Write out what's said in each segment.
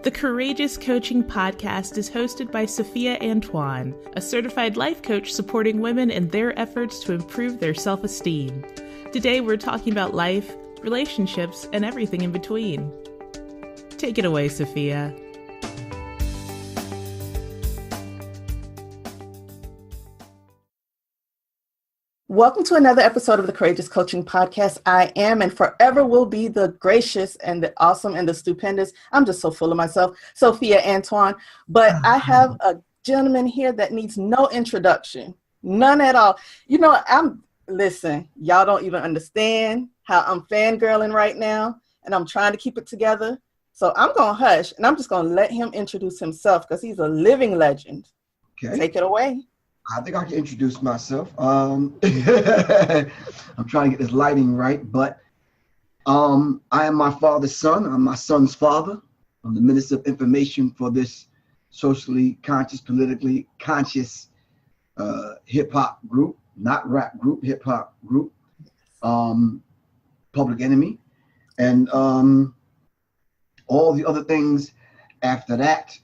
The Courageous Coaching Podcast is hosted by Sophia Antoine, a certified life coach supporting women in their efforts to improve their self-esteem. Today we're talking about life, relationships, and everything in between. Take it away, Sophia. Welcome to another episode of the Courageous Coaching Podcast. I am and forever will be the gracious and the awesome and the stupendous. I'm just so full of myself, Sophia Antoine. But I have a gentleman here that needs no introduction, none at all. You know, listen, y'all don't even understand how I'm fangirling right now, and I'm trying to keep it together. So I'm going to hush, and I'm just going to let him introduce himself because he's a living legend. Okay. Take it away. I think I can introduce myself. I'm trying to get this lighting right, but I am my father's son. I'm my son's father. I'm the Minister of Information for this socially conscious, politically conscious hip-hop group, not rap group, hip-hop group, Public Enemy, and all the other things after that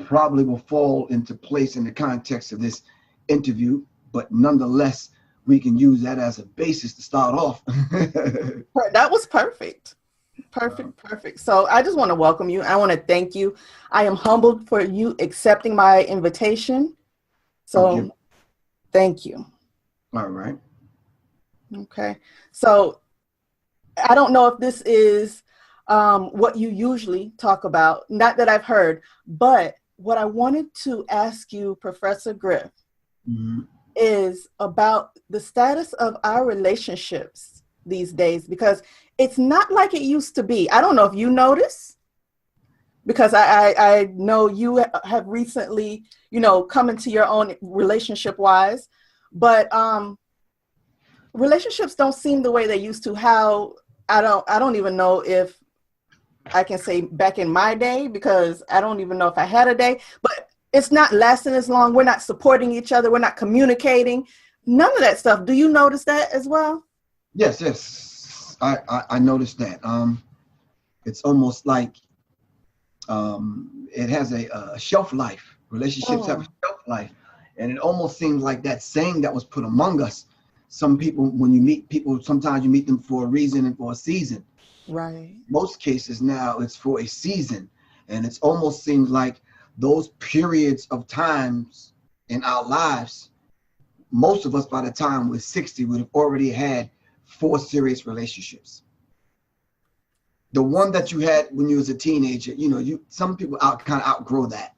probably will fall into place in the context of this interview, but nonetheless, we can use that as a basis to start off. That was perfect. Perfect. So I just want to welcome you. I want to thank you. I am humbled for you accepting my invitation. So thank you. All right. Okay. So I don't know if this is what you usually talk about, not that I've heard, but what I wanted to ask you, Professor Griff, is about the status of our relationships these days, because it's not like it used to be. I don't know if you notice, because I know you have recently, come into your own relationship-wise, but relationships don't seem the way they used to. How I don't even know if I can say back in my day, because I don't even know if I had a day, but it's not lasting as long. We're not supporting each other. We're not communicating. None of that stuff. Do you notice that as well? Yes. I noticed that. It's almost like it has a shelf life. Relationships have a shelf life. And it almost seems like that saying that was put among us. Some people, when you meet people, sometimes you meet them for a reason and for a season. Right. Most cases now it's for a season, and it's almost seems like those periods of times in our lives, most of us by the time we're 60 would have already had 4 serious relationships. The one that you had when you was a teenager, some people kind of outgrow that,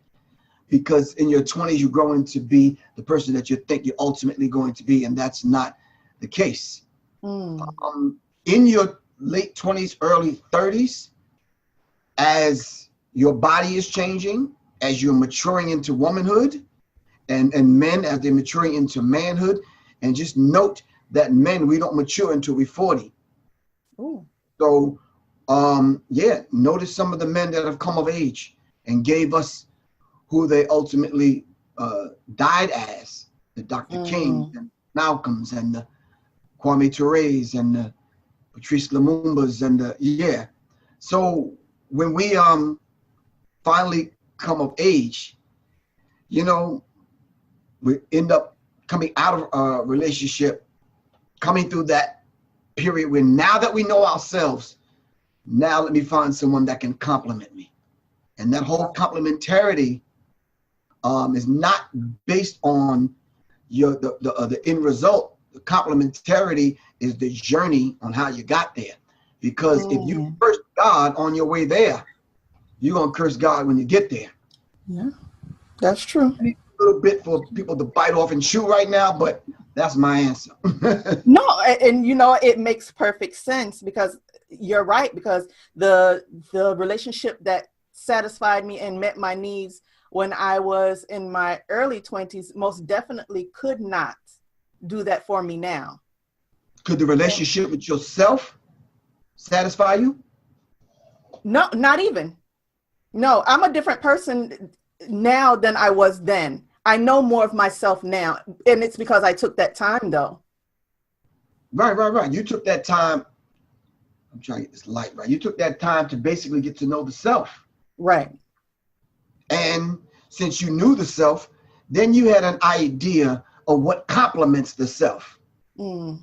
because in your 20s you grow into be the person that you think you're ultimately going to be, and that's not the case. In your late 20s, early 30s, as your body is changing, as you're maturing into womanhood, and men as they're maturing into manhood, and just note that men, we don't mature until we're 40. Ooh. So, notice some of the men that have come of age and gave us who they ultimately died as, the Dr. King and Malcolms and the Kwame Toure's and the Patrice Lumumba's and So when we finally come of age, we end up coming out of a relationship, coming through that period where now that we know ourselves, now let me find someone that can compliment me. And that whole complementarity is not based on the end result. The complementarity is the journey on how you got there. Because if you curse God on your way there, you're going to curse God when you get there. Yeah, that's true. I need a little bit for people to bite off and chew right now, but that's my answer. No, and it makes perfect sense, because you're right, because the relationship that satisfied me and met my needs when I was in my early 20s most definitely could not do that for me now. Could the relationship with yourself satisfy you? No, not even. No, I'm a different person now than I was then. I know more of myself now, and it's because I took that time, though. Right. You took that time. I'm trying to get this light right. You took that time to basically get to know the self. Right. And since you knew the self, then you had an idea of what complements the self. Mm.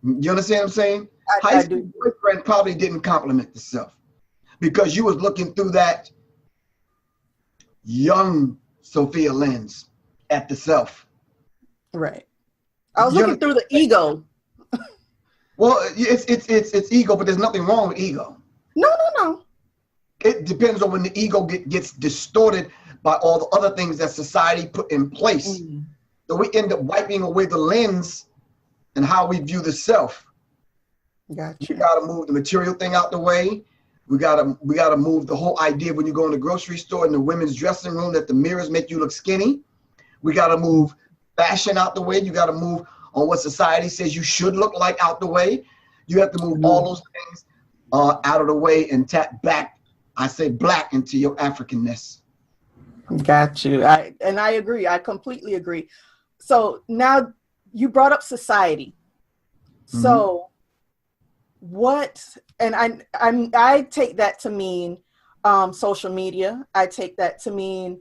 You understand what I'm saying? I High school do. boyfriend probably didn't complement the self because you was looking through that young Sophia lens at the self. Right. I was You looking through the ego. Well, it's ego, but there's nothing wrong with ego. No. It depends on when the ego gets distorted by all the other things that society put in place. Mm. So we end up wiping away the lens and how we view the self. Gotcha. We gotta move the material thing out the way. We gotta move the whole idea when you go in the grocery store in the women's dressing room that the mirrors make you look skinny. We gotta move fashion out the way. You gotta move on what society says you should look like out the way. You have to move all those things out of the way and tap back, I say black, into your Africanness. Got you. I agree. I completely agree. So now you brought up society. So what, and I take that to mean social media. I take that to mean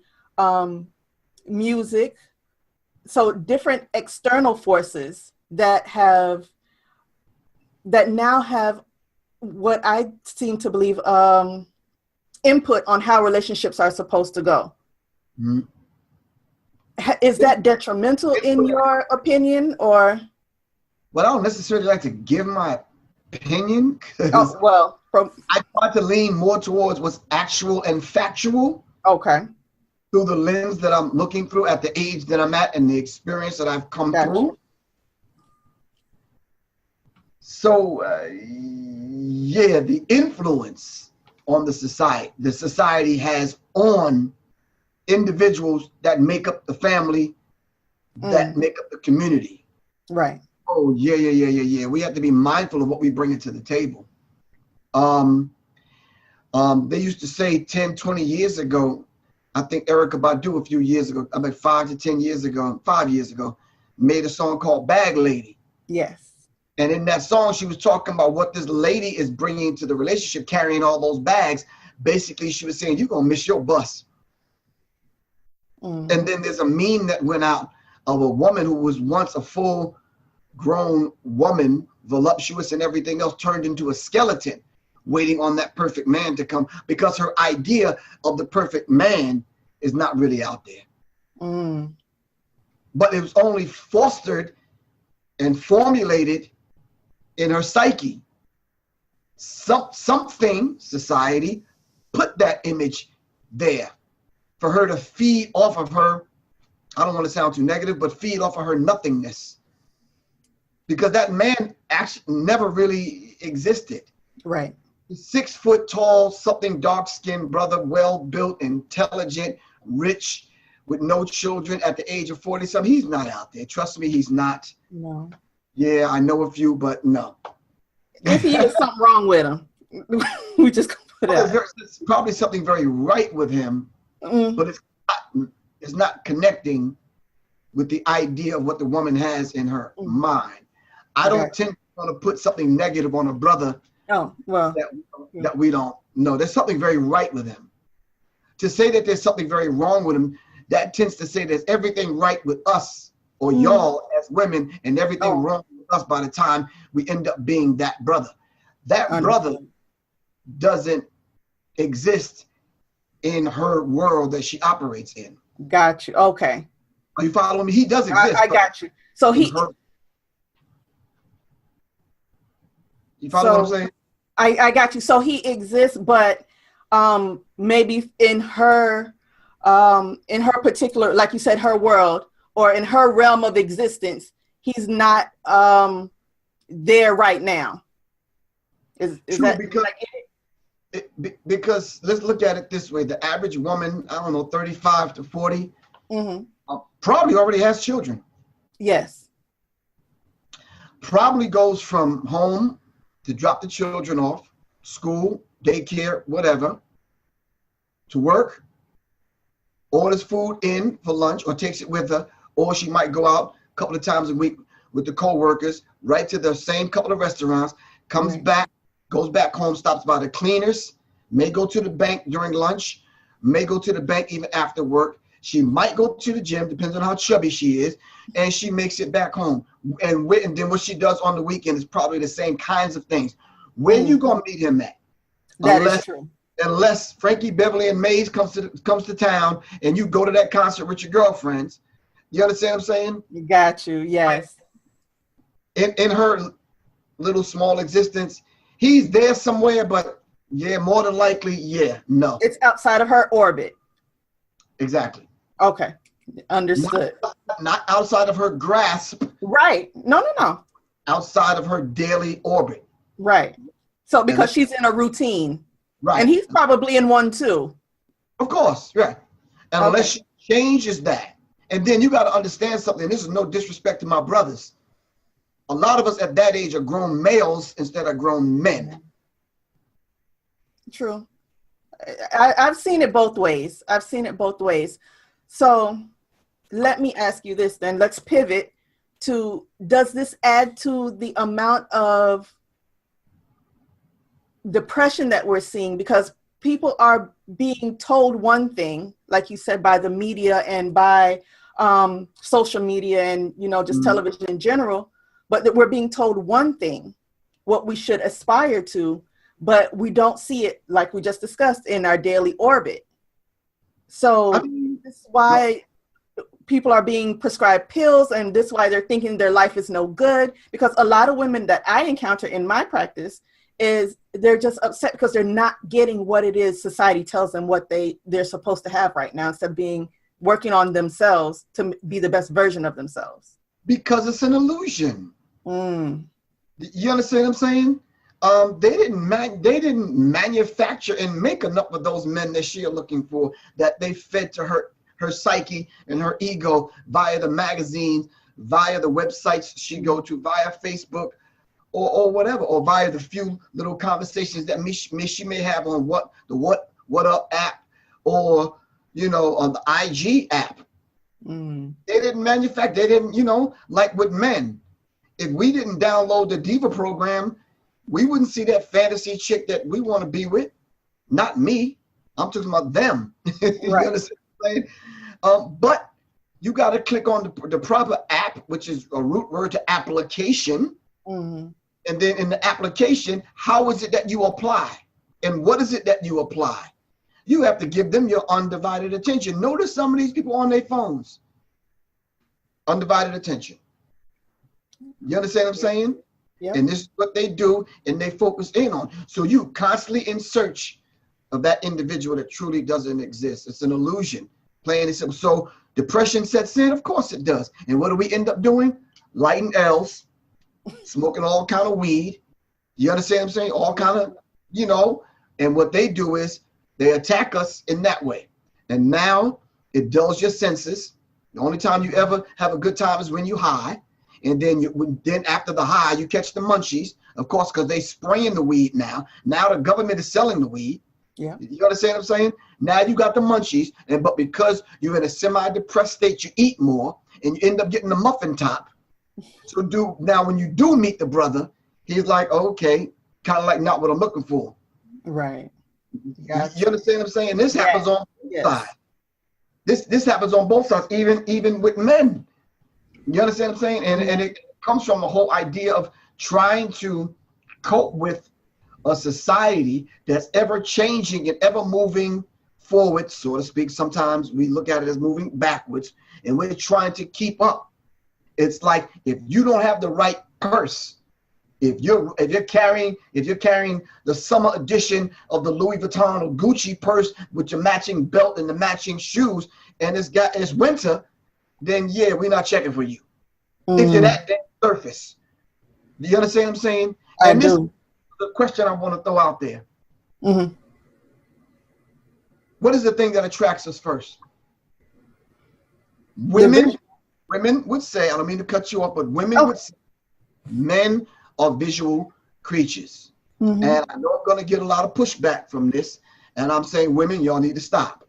music. So different external forces that now have what I seem to believe input on how relationships are supposed to go. Mm-hmm. Is that detrimental in your opinion, or? Well, I don't necessarily like to give my opinion. Oh, well, I try to lean more towards what's actual and factual. Okay. Through the lens that I'm looking through at the age that I'm at and the experience that I've come through. So, yeah, the influence on the society has on individuals that make up the family, that make up the community. Right. Oh, yeah. We have to be mindful of what we bring into the table. They used to say 10, 20 years ago, I think Erykah Badu a few years ago, I mean 5 to 10 years ago, 5 years ago, made a song called Bag Lady. Yes. And in that song, she was talking about what this lady is bringing to the relationship, carrying all those bags. Basically, she was saying, you're going to miss your bus. And then there's a meme that went out of a woman who was once a full-grown woman, voluptuous and everything else, turned into a skeleton, waiting on that perfect man to come, because her idea of the perfect man is not really out there. But it was only fostered and formulated in her psyche. Something, society, put that image there for her to feed off of her, I don't want to sound too negative, but feed off of her nothingness. Because that man actually never really existed. Right. 6 foot tall, something dark-skinned brother, well-built, intelligent, rich, with no children at the age of 40-something. He's not out there. Trust me, he's not. No. Yeah, I know a few, but no. If he is something wrong with him, we just gonna put it out. There's probably something very right with him, but it's not connecting with the idea of what the woman has in her mind. I don't tend to want to put something negative on a brother that we don't know. There's something very right with him. To say that there's something very wrong with him, that tends to say there's everything right with us or y'all as women and everything wrong with us by the time we end up being that brother. That brother doesn't exist in her world that she operates in. Got you. Okay. Are you following me? He does exist. I got you. So he... You follow what I'm saying? I got you. So he exists, but maybe in her particular, like you said, her world, or in her realm of existence, he's not there right now. Is true, that because let's look at it this way: the average woman, I don't know, 35 to 40, probably already has children. Yes. Probably goes from home to drop the children off, school, daycare, whatever, to work, orders food in for lunch or takes it with her, or she might go out a couple of times a week with the co-workers, right to the same couple of restaurants, comes back, goes back home, stops by the cleaners, may go to the bank during lunch, may go to the bank even after work. She might go to the gym, depends on how chubby she is, and she makes it back home. And then what she does on the weekend is probably the same kinds of things. Where you gonna meet him at? That is true. Unless Frankie Beverly and Mays comes to town and you go to that concert with your girlfriends. You understand what I'm saying? You got you, yes. In her little small existence, he's there somewhere, but yeah, more than likely, yeah, no. It's outside of her orbit. Exactly. Okay, understood. Not outside of her grasp. Right. No. Outside of her daily orbit. Right. So because she's in a routine. Right. And he's probably in one too. Of course, right. And unless she changes that, and then you got to understand something. This is no disrespect to my brothers. A lot of us at that age are grown males instead of grown men. True. I've seen it both ways. So let me ask you this then. Let's pivot to, does this add to the amount of depression that we're seeing? Because people are being told one thing, like you said, by the media and by social media and, just television in general, but that we're being told one thing, what we should aspire to, but we don't see it, like we just discussed, in our daily orbit. So this is why people are being prescribed pills, and this is why they're thinking their life is no good. Because a lot of women that I encounter in my practice is they're just upset because they're not getting what it is society tells them what they're supposed to have right now, instead of working on themselves to be the best version of themselves. Because it's an illusion. You understand what I'm saying? They didn't manufacture and make enough of those men that she are looking for, that they fed to her psyche and her ego via the magazines, via the websites she go to, via Facebook or whatever, or via the few little conversations that she may have on the What Up app, or on the IG app. They didn't manufacture. They didn't, like with men. If we didn't download the Diva program, we wouldn't see that fantasy chick that we want to be with. Not me. I'm talking about them. Right. You understand what I'm saying? But you got to click on the proper app, which is a root word to application. And then in the application, how is it that you apply? And what is it that you apply? You have to give them your undivided attention. Notice some of these people on their phones. Undivided attention. You understand what I'm saying? Yep. And this is what they do, and they focus in on. So you constantly in search of that individual that truly doesn't exist. It's an illusion, plain and simple. So depression sets in, of course it does. And what do we end up doing? Lighting L's, smoking all kind of weed. You understand what I'm saying? All kind of, and what they do is they attack us in that way. And now it dulls your senses. The only time you ever have a good time is when you high. And then after the high, you catch the munchies, of course, because they spraying the weed now. Now the government is selling the weed. Yeah. You understand what I'm saying? Now you got the munchies, but because you're in a semi-depressed state, you eat more, and you end up getting the muffin top. So now when you do meet the brother, he's like, okay, kind of like not what I'm looking for. Right. Gotcha. You understand what I'm saying? This happens on both sides. This happens on both sides, even with men. You understand what I'm saying? And it comes from the whole idea of trying to cope with a society that's ever changing and ever moving forward, so to speak. Sometimes we look at it as moving backwards, and we're trying to keep up. It's like, if you don't have the right purse, if you're carrying the summer edition of the Louis Vuitton or Gucci purse with your matching belt and the matching shoes, and it's winter, then yeah, we're not checking for you. If you're that surface. Do you understand what I'm saying? And this is the question I want to throw out there. What is the thing that attracts us first? Women would say, I don't mean to cut you off, but women would say men are visual creatures. And I know I'm going to get a lot of pushback from this, and I'm saying, women, y'all need to stop.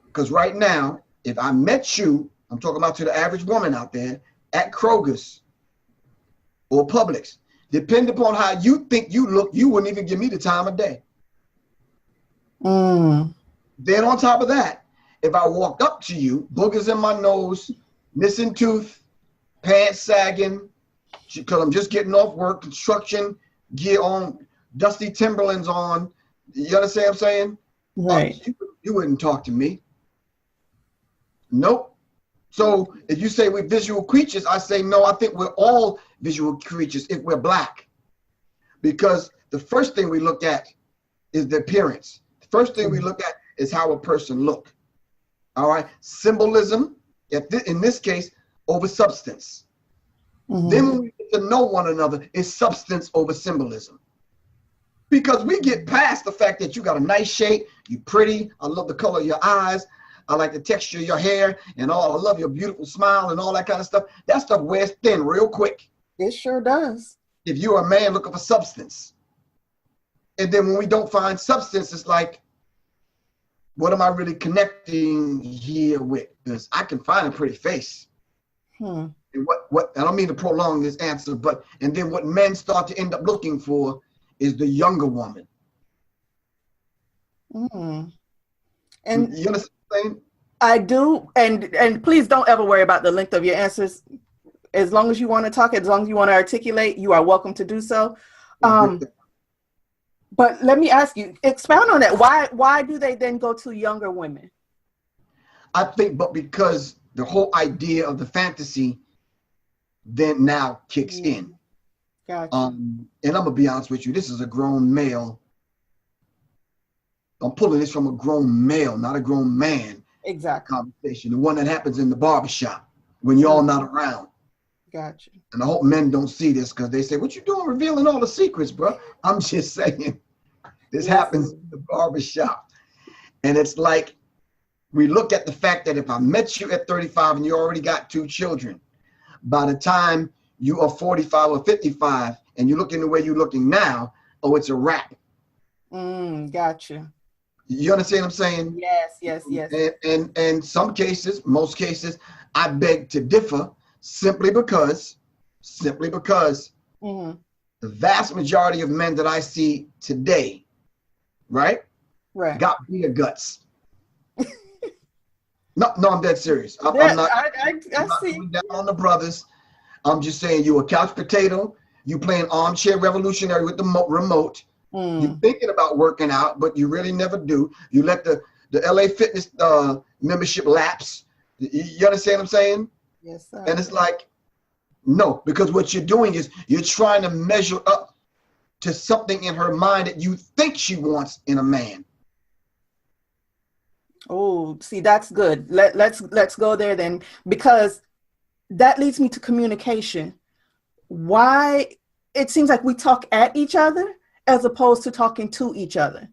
Because right now, if I met you, I'm talking about to the average woman out there, at Kroger's or Publix, depending upon how you think you look, you wouldn't even give me the time of day. Mm. Then on top of that, if I walked up to you, boogers in my nose, missing tooth, pants sagging, because I'm just getting off work, construction gear on, dusty Timberlands on, you understand what I'm saying? Right. You wouldn't talk to me. Nope. So if you say we're visual creatures, I say no, I think we're all visual creatures if we're black. Because the first thing we look at is the appearance. The first thing we look at is how a person look. All right. Symbolism, in this case, over substance. Mm-hmm. Then when we get to know one another, it's substance over symbolism. Because we get past the fact that you got a nice shape, you pretty, I love the color of your eyes, I like the texture of your hair, and all, I love your beautiful smile and all that kind of stuff. That stuff wears thin real quick. It sure does. If you're a man looking for substance. And then when we don't find substance, it's like, what am I really connecting here with? Because I can find a pretty face. And what I don't mean to prolong this answer, but and then what men start to end up looking for is the younger woman. And you understand what I'm saying? I do, and please don't ever worry about the length of your answers. As long as you want to talk, as long as you want to articulate, you are welcome to do so. But let me ask you, expound on that. Why do they then go to younger women? I think, but because the whole idea of the fantasy then now kicks in. Gotcha. And I'm gonna be honest with you, this is a grown male. I'm pulling this from a grown male, not a grown man. Exactly. Conversation, the one that happens in the barbershop when you're all not around. Gotcha. And I hope men don't see this because they say, "What you doing, revealing all the secrets, bro?" I'm just saying, this happens in the barbershop, and it's like we look at the fact that if I met you at 35 and you already got 2 children, by the time you are 45 or 55 and you're looking the way you're looking now, oh, it's a wrap. Gotcha. You understand what I'm saying? Yes. And some cases, most cases, I beg to differ simply because the vast majority of men that I see today, right, got bigger guts. No, I'm dead serious. I'm not going down on the brothers. I'm just saying you a couch potato. You playing armchair revolutionary with the remote. You're thinking about working out, but you really never do. You let the LA Fitness membership lapse. You understand what I'm saying? Yes, sir. And it's like, no, because what you're doing is you're trying to measure up to something in her mind that you think she wants in a man. Oh, see, that's good. Let's go there then, because that leads me to communication. Why it seems like we talk at each other as opposed to talking to each other.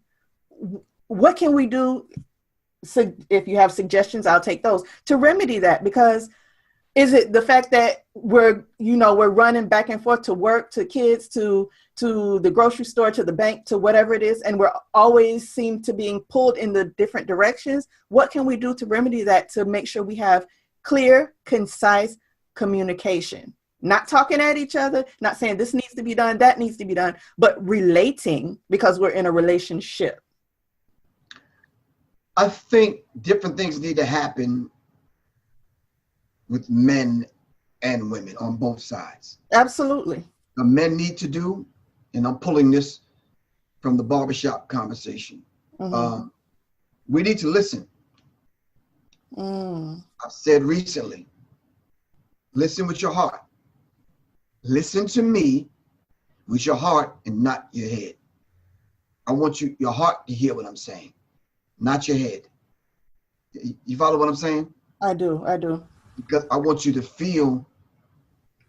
What can we do? So if you have suggestions, I'll take those to remedy that. Because is it the fact that we're running back and forth to work, to kids, to the grocery store, to the bank, to whatever it is, and we're always seem to being pulled in the different directions? What can we do to remedy that, to make sure we have clear, concise communication? Not talking at each other, not saying this needs to be done, that needs to be done, but relating because we're in a relationship. I think different things need to happen with men and women on both sides. Absolutely. The men need to do, and I'm pulling this from the barbershop conversation. We need to listen. I've said recently, listen with your heart. Listen to me with your heart and not your head. I want your heart to hear what I'm saying, not your head. You follow what I'm saying? I do. Because I want you to feel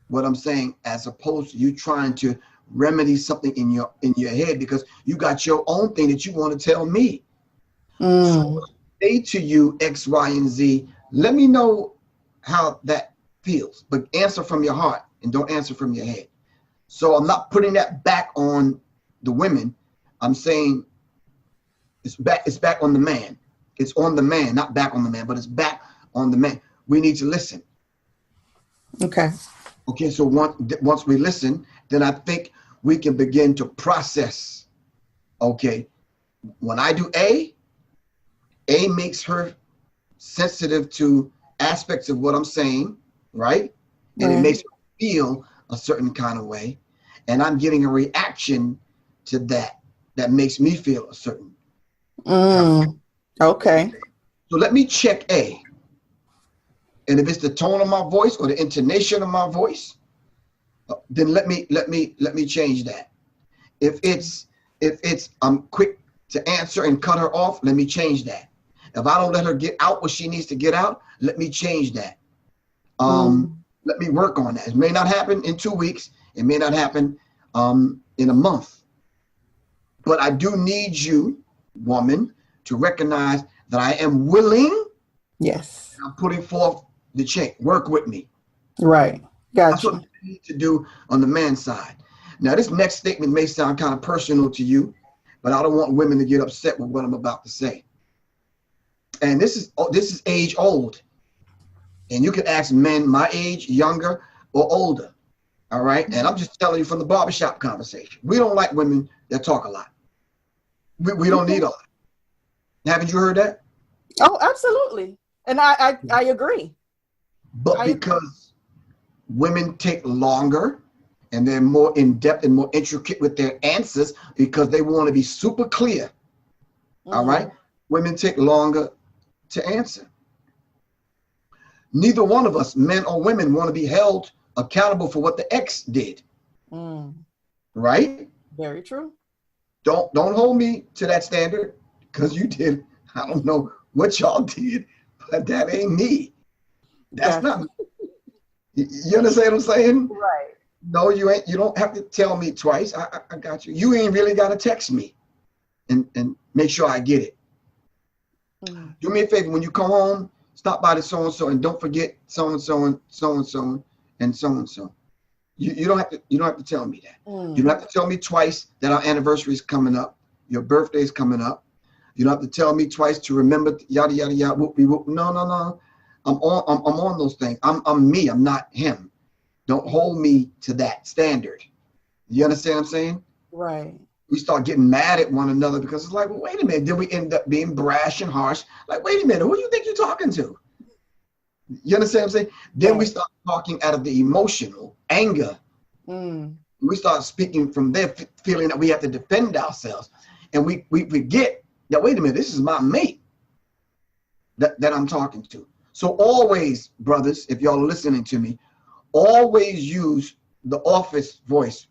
what I'm saying, as opposed to you trying to remedy something in your head, because you got your own thing that you want to tell me. So say to you X, Y, and Z. Let me know how that feels, but answer from your heart and don't answer from your head. So I'm not putting that back on the women. I'm saying it's back on the man. It's on the man, not back on the man, but it's back on the man. We need to listen. Okay, so once we listen, then I think we can begin to process, okay, when I do A makes her sensitive to aspects of what I'm saying, right? And it makes her feel a certain kind of way. And I'm getting a reaction to that makes me feel a certain kind of way. Okay. So let me check A. And if it's the tone of my voice or the intonation of my voice, then let me change that. If it's I'm quick to answer and cut her off, let me change that. If I don't let her get out what she needs to get out, let me change that. Let me work on that. It may not happen in 2 weeks. It may not happen in a month. But I do need you, woman, to recognize that I am willing. Yes. I'm putting forth the check. Work with me. Right. Gotcha. That's what you need to do on the man's side. Now, this next statement may sound kind of personal to you, but I don't want women to get upset with what I'm about to say. And this is age old. And you can ask men my age, younger or older. All right. And I'm just telling you from the barbershop conversation. We don't like women that talk a lot. We don't need a lot. Haven't you heard that? Oh, absolutely. And I agree. But because women take longer and they're more in depth and more intricate with their answers because they want to be super clear. All right. Women take longer to answer. Neither one of us, men or women, want to be held accountable for what the ex did. Right? Very true. Don't hold me to that standard because you did. I don't know what y'all did, but that ain't me. That's not me. You understand what I'm saying? Right. No, you ain't. You don't have to tell me twice. I got you. You ain't really got to text me and make sure I get it. Do me a favor, when you come home, stop by the so-and-so and don't forget so-and-so and so-and-so and so-and-so. You don't have to tell me that. You don't have to tell me twice that our anniversary is coming up. Your birthday is coming up. You don't have to tell me twice to remember yada yada yada whoop whoop. No. I'm on those things. I'm me. I'm not him. Don't hold me to that standard. You understand what I'm saying? Right. We start getting mad at one another because it's like, well, wait a minute. Then we end up being brash and harsh. Like, wait a minute. Who do you think you're talking to? You understand what I'm saying? Then we start talking out of the emotional anger. We start speaking from their feeling that we have to defend ourselves. And we forget that, wait a minute, this is my mate that I'm talking to. So always, brothers, if y'all are listening to me, always use the office voice.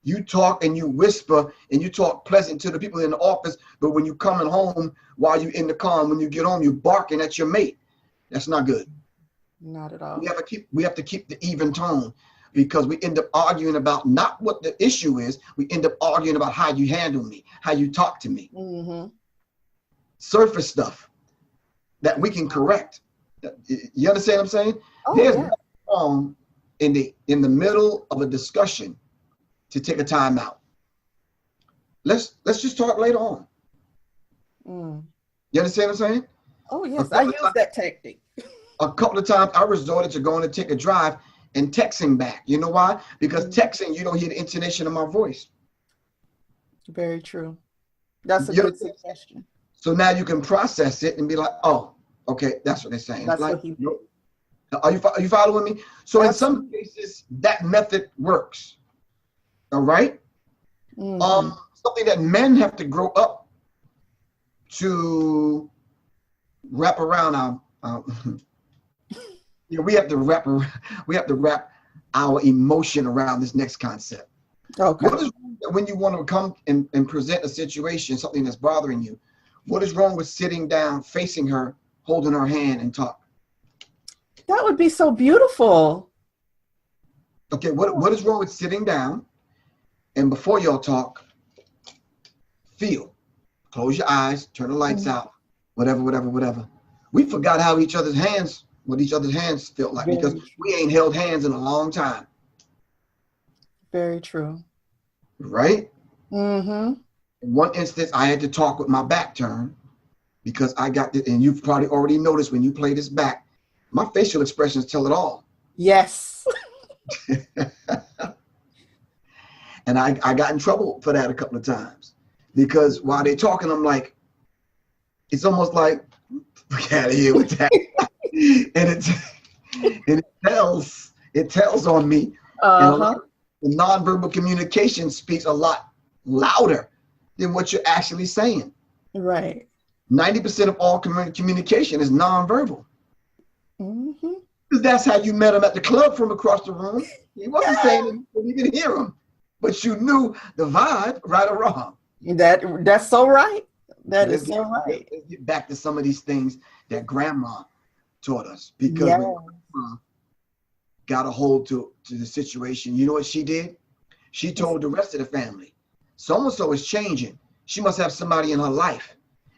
You talk and you whisper and you talk pleasant to the people in the office, but when you coming home while you're in the car and when you get home, you're barking at your mate. That's not good. Not at all. We have to keep the even tone because we end up arguing about not what the issue is. We end up arguing about how you handle me, how you talk to me. Surface stuff that we can correct. You understand what I'm saying? There's no wrong in the middle of a discussion to take a time out. Let's just talk later on. You understand what I'm saying? Oh yes, I use that tactic. A couple of times I resorted to going to take a drive and texting back. You know why? Because texting, you don't hear the intonation of my voice. Very true. That's a good suggestion. So now you can process it and be like, oh, okay, that's what they're saying. That's like, what he nope. Are you following me? So in some cases, that method works. All right? Something that men have to grow up to wrap around we have to wrap our emotion around this next concept. Okay. What is wrong when you want to come and present a situation, something that's bothering you? What is wrong with sitting down, facing her, holding her hand and talk? That would be so beautiful. Okay, what is wrong with sitting down and before y'all talk, feel, close your eyes, turn the lights out, whatever. We forgot what each other's hands felt like because we ain't held hands in a long time. Very true. Right? In one instance, I had to talk with my back turned because I got this, and you've probably already noticed when you play this back, my facial expressions tell it all. Yes. And I got in trouble for that a couple of times Because while they're talking, I'm like, it's almost like, get out of here with that. and it tells on me. Uh-huh. And the nonverbal communication speaks a lot louder than what you're actually saying. Right. 90% of all communication is nonverbal. Mm-hmm. Because that's how you met him at the club from across the room. He wasn't saying it, you couldn't even hear him. But you knew the vibe, right or wrong. That's so right. Let's get back to some of these things that grandma taught us. Because when grandma got a hold to the situation, you know what she did? She told the rest of the family, so-and-so is changing. She must have somebody in her life.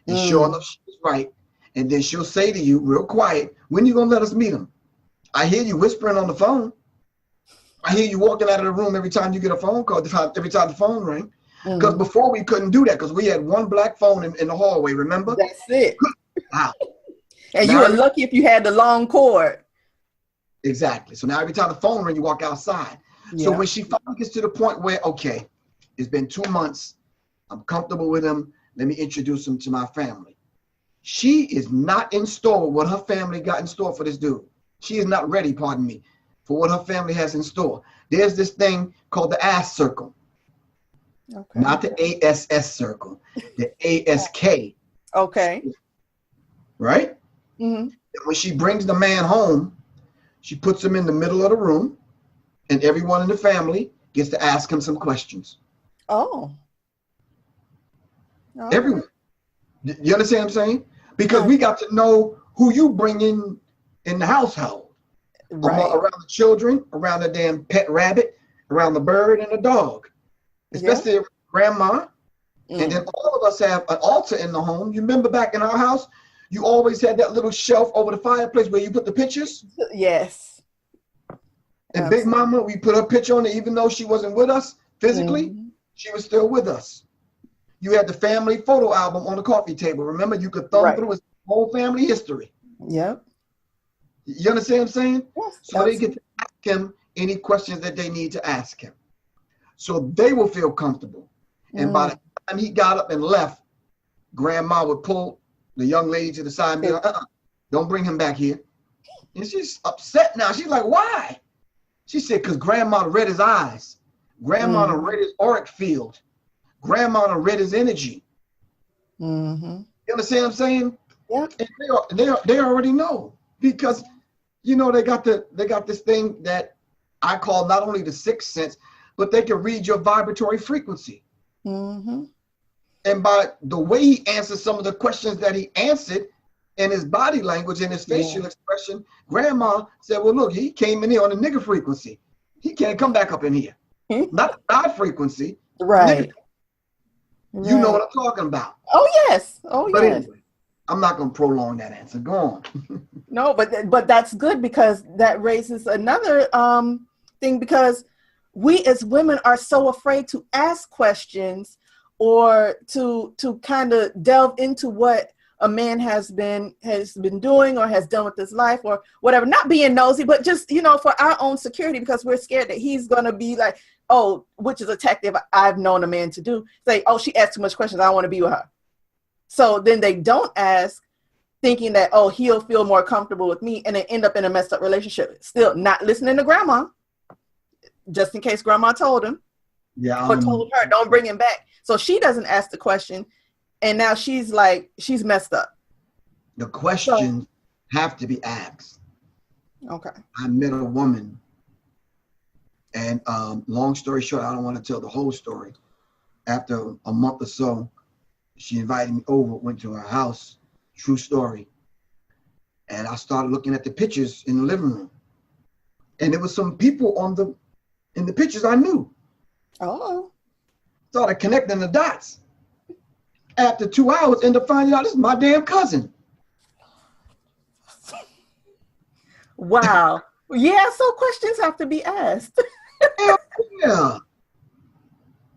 And sure enough, she was right. And then she'll say to you real quiet, when are you going to let us meet him? I hear you whispering on the phone. I hear you walking out of the room every time you get a phone call, every time the phone rings. Because before we couldn't do that because we had one black phone in the hallway, remember? That's it. Wow. And you were lucky if you had the long cord. Exactly. So now every time the phone rings, you walk outside. Yeah. So when she finally gets to the point where, okay, it's been 2 months, I'm comfortable with him, let me introduce him to my family. She is not in store what her family got in store for this dude. She is not ready, pardon me, for what her family has in store. There's this thing called the ass circle. Okay. Not the ASS circle, the ASK. Okay. Right? Mm-hmm. When she brings the man home, she puts him in the middle of the room, and everyone in the family gets to ask him some questions. Oh. Everyone. You understand what I'm saying? Because we got to know who you bring in the household. Right. Around the children, around the damn pet rabbit, around the bird and the dog. Especially grandma. And then all of us have an altar in the home. You remember back in our house, you always had that little shelf over the fireplace where you put the pictures? Yes. And Big Mama, we put her picture on it, even though she wasn't with us physically, she was still with us. You had the family photo album on the coffee table. Remember, you could thumb through his whole family history. Yep. You understand what I'm saying? Yes. So they get to ask him any questions that they need to ask him. So they will feel comfortable. And by the time he got up and left, grandma would pull the young lady to the side and be like, don't bring him back here. And she's upset now. She's like, why? She said, because grandma read his eyes. Grandma read his auric field. Grandma read his energy. You understand what I'm saying? Yeah. And they already know because, you know, they got this thing that I call not only the sixth sense, but they can read your vibratory frequency. And by the way he answered some of the questions that he answered in his body language and his facial expression, grandma said, well, look, he came in here on the nigger frequency. He can't come back up in here. Not the God frequency. Right. You know what I'm talking about. Oh, yes. Oh, but yes. Anyway, I'm not going to prolong that answer. Go on. No, but that's good because that raises another thing because we as women are so afraid to ask questions or to kind of delve into what a man has been doing or has done with his life or whatever, not being nosy, but just, you know, for our own security, because we're scared that he's going to be like, oh, which is a tactic I've known a man to do, say, oh, she asked too much questions, I don't want to be with her. So then they don't ask, thinking that, oh, he'll feel more comfortable with me, and they end up in a messed up relationship. Still not listening to grandma, just in case grandma told him, or told her, don't bring him back. So she doesn't ask the question, and now she's like, she's messed up. The questions have to be asked. Okay. I met a woman, and long story short, I don't want to tell the whole story. After a month or so, she invited me over, went to her house, true story. And I started looking at the pictures in the living room. And there was some people in the pictures I knew. Oh. Started connecting the dots. After 2 hours, ended up finding out this is my damn cousin. Wow. Yeah, so questions have to be asked.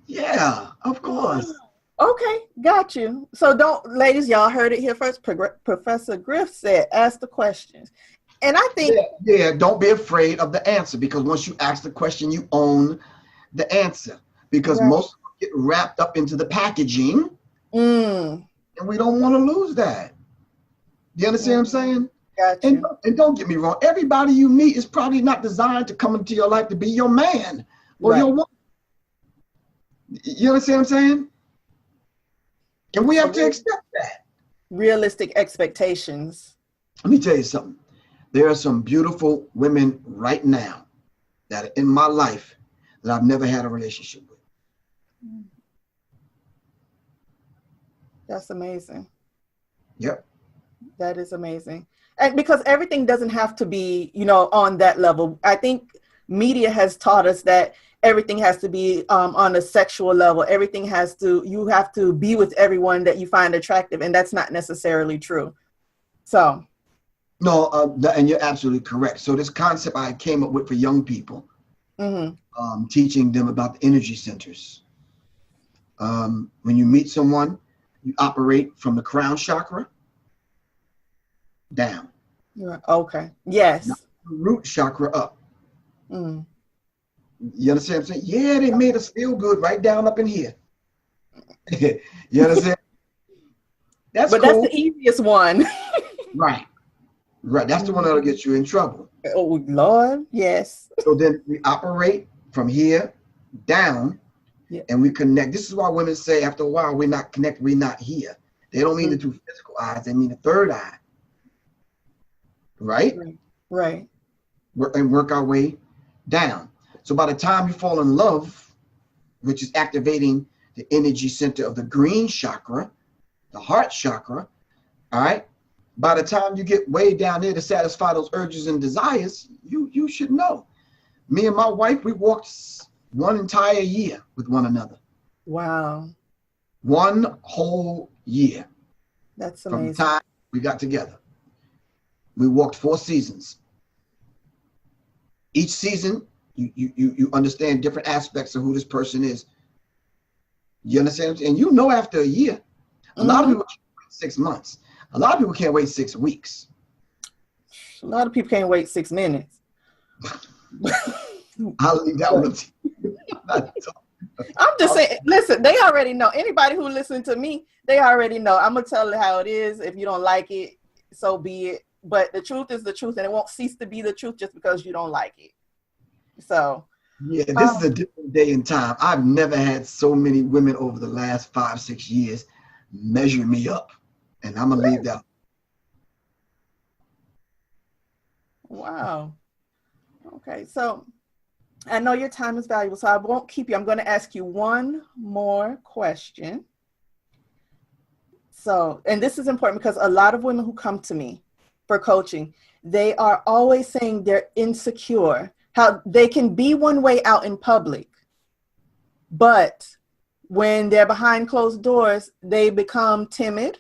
Yeah, of course. Okay, got you. So ladies, y'all heard it here first. Professor Griff said, ask the questions. And I think... Yeah, don't be afraid of the answer, because once you ask the question, you own the answer. Because most get wrapped up into the packaging. Mm. And we don't want to lose that. You understand what I'm saying? Gotcha. And don't get me wrong. Everybody you meet is probably not designed to come into your life to be your man or your woman. You understand what I'm saying? And we have to accept that. Realistic expectations. Let me tell you something. There are some beautiful women right now that are in my life that I've never had a relationship with. That's amazing. Yep. That is amazing. And because everything doesn't have to be, on that level. I think media has taught us that everything has to be on a sexual level. You have to be with everyone that you find attractive. And that's not necessarily true. So. No, and you're absolutely correct. So this concept I came up with for young people, teaching them about the energy centers. When you meet someone, you operate from the crown chakra down. Okay. Yes. Not the root chakra up. Mm. You understand what I'm saying? Yeah, they made us feel good right down up in here. You understand? That's cool. That's the easiest one. Right. That's the one that'll get you in trouble. Oh, Lord. Yes. So then we operate from here down. Yeah. And we connect. This is why women say after a while, we're not connected, we're not here. They don't mean the two physical eyes, they mean the third eye. Right? Right. And work our way down. So by the time you fall in love, which is activating the energy center of the green chakra, the heart chakra, all right? By the time you get way down there to satisfy those urges and desires, you should know. Me and my wife, we walked one entire year with one another. Wow. One whole year. That's amazing. From the time we got together. We walked 4 seasons. Each season, you understand different aspects of who this person is. You understand? And after a year, a lot of people can't wait 6 months. A lot of people can't wait 6 weeks. A lot of people can't wait 6 minutes. I'll leave that one to you. I'm just saying, listen, they already know. Anybody who listens to me, they already know. I'm going to tell you how it is. If you don't like it, so be it. But the truth is the truth, and it won't cease to be the truth just because you don't like it. So. Yeah, this is a different day and time. I've never had so many women over the last 5-6 years measure me up. And I'm going to leave that. Wow. Okay, so I know your time is valuable, so I won't keep you. I'm going to ask you one more question. So, and this is important because a lot of women who come to me for coaching, they are always saying they're insecure, how they can be one way out in public, but when they're behind closed doors, they become timid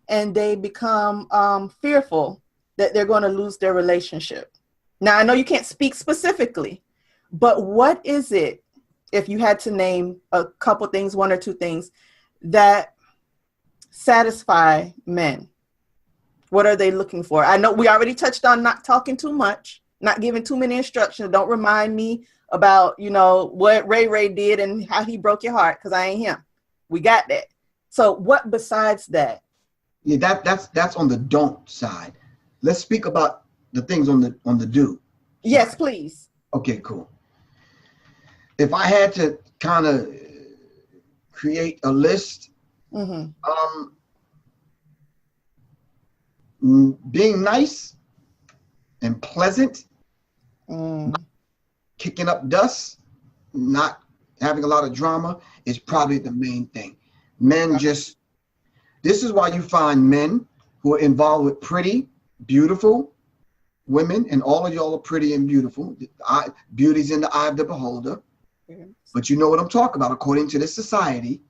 and they become fearful that they're going to lose their relationship. Now, I know you can't speak specifically, but what is it, if you had to name a couple things, 1 or 2 things, that satisfy men? What are they looking for? I know we already touched on not talking too much, not giving too many instructions. Don't remind me about, what Ray did and how he broke your heart, because I ain't him. We got that. So what besides that? Yeah, that's on the don't side. Let's speak about the things on the do. Yes, please. Okay, cool. If I had to kind of create a list, being nice and pleasant, kicking up dust, not having a lot of drama is probably the main thing. This is why you find men who are involved with pretty, beautiful women, and all of y'all are pretty and beautiful. Beauty's in the eye of the beholder. But you know what I'm talking about. According to this society,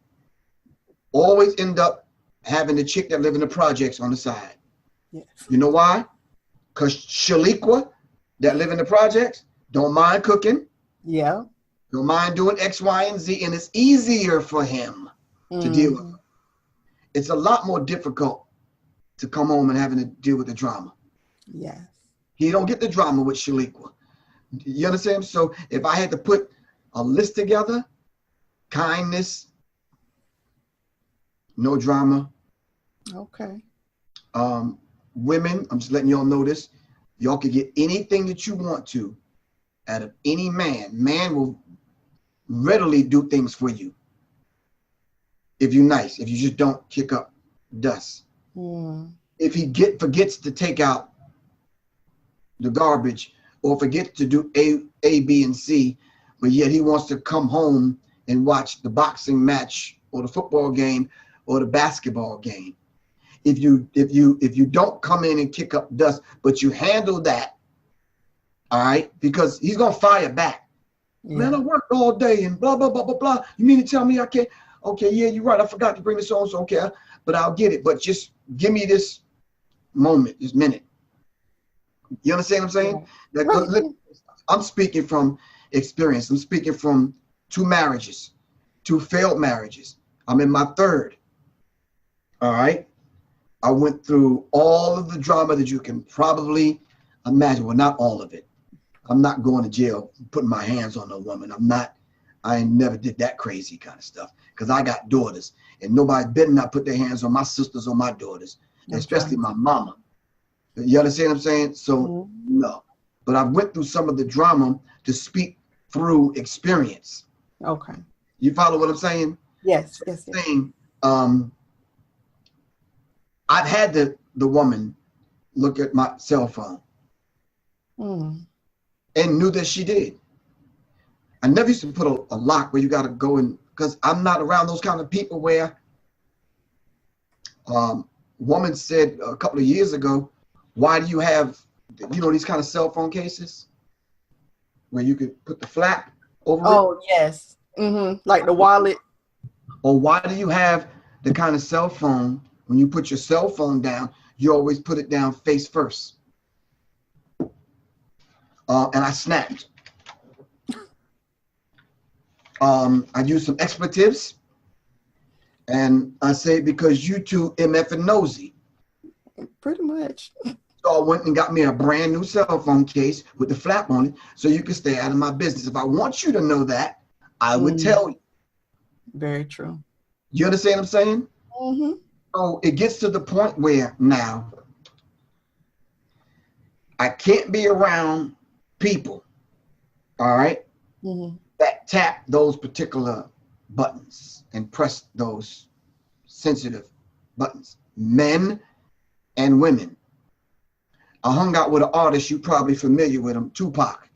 always end up having the chick that live in the projects on the side. Yes. You know why? Because Shaliqua that live in the projects don't mind cooking. Yeah. Don't mind doing X, Y, and Z, and it's easier for him to deal with. It's a lot more difficult to come home and having to deal with the drama. Yes. He don't get the drama with Shaliqua. You understand? So if I had to put a list together, kindness, no drama. Okay. Women, I'm just letting y'all know this. Y'all can get anything that you want to out of any man. Man will readily do things for you if you're nice, if you just don't kick up dust. If he forgets to take out the garbage or forgets to do A, B, and C, but yet he wants to come home and watch the boxing match or the football game or the basketball game. If you don't come in and kick up dust, but you handle that, all right, because he's gonna fire back. Yeah. Man, I worked all day and blah blah blah blah blah. You mean to tell me I can't? Okay, yeah, you're right. I forgot to bring this on, so okay, but I'll get it. But just give me this moment, this minute. You understand what I'm saying? Yeah. Right. I'm speaking from experience. I'm speaking from 2 marriages, 2 failed marriages. I'm in my 3rd. All right. I went through all of the drama that you can probably imagine. Well, not all of it. I'm not going to jail, putting my hands on a woman. I never did that crazy kind of stuff because I got daughters and nobody better not put their hands on my sisters or my daughters, especially my mama. You understand what I'm saying? So no, but I went through some of the drama to speak through experience. Okay. You follow what I'm saying? Yes. Yes. Saying, I've had the woman look at my cell phone and knew that she did. I never used to put a lock where you got to go in because I'm not around those kind of people where woman said a couple of years ago, why do you have, these kind of cell phone cases where you could put the flap over it? Oh, yes. Like the wallet. Or why do you have the kind of cell phone, when you put your cell phone down, you always put it down face first? And I snapped. I used some expletives. And I say, because you two MF and nosy. Pretty much. So I went and got me a brand new cell phone case with the flap on it so you can stay out of my business. If I want you to know that, I would tell you. Very true. You understand what I'm saying? So it gets to the point where now I can't be around people, all right, that tap those particular buttons and press those sensitive buttons, men and women. I hung out with an artist, you're probably familiar with him, Tupac.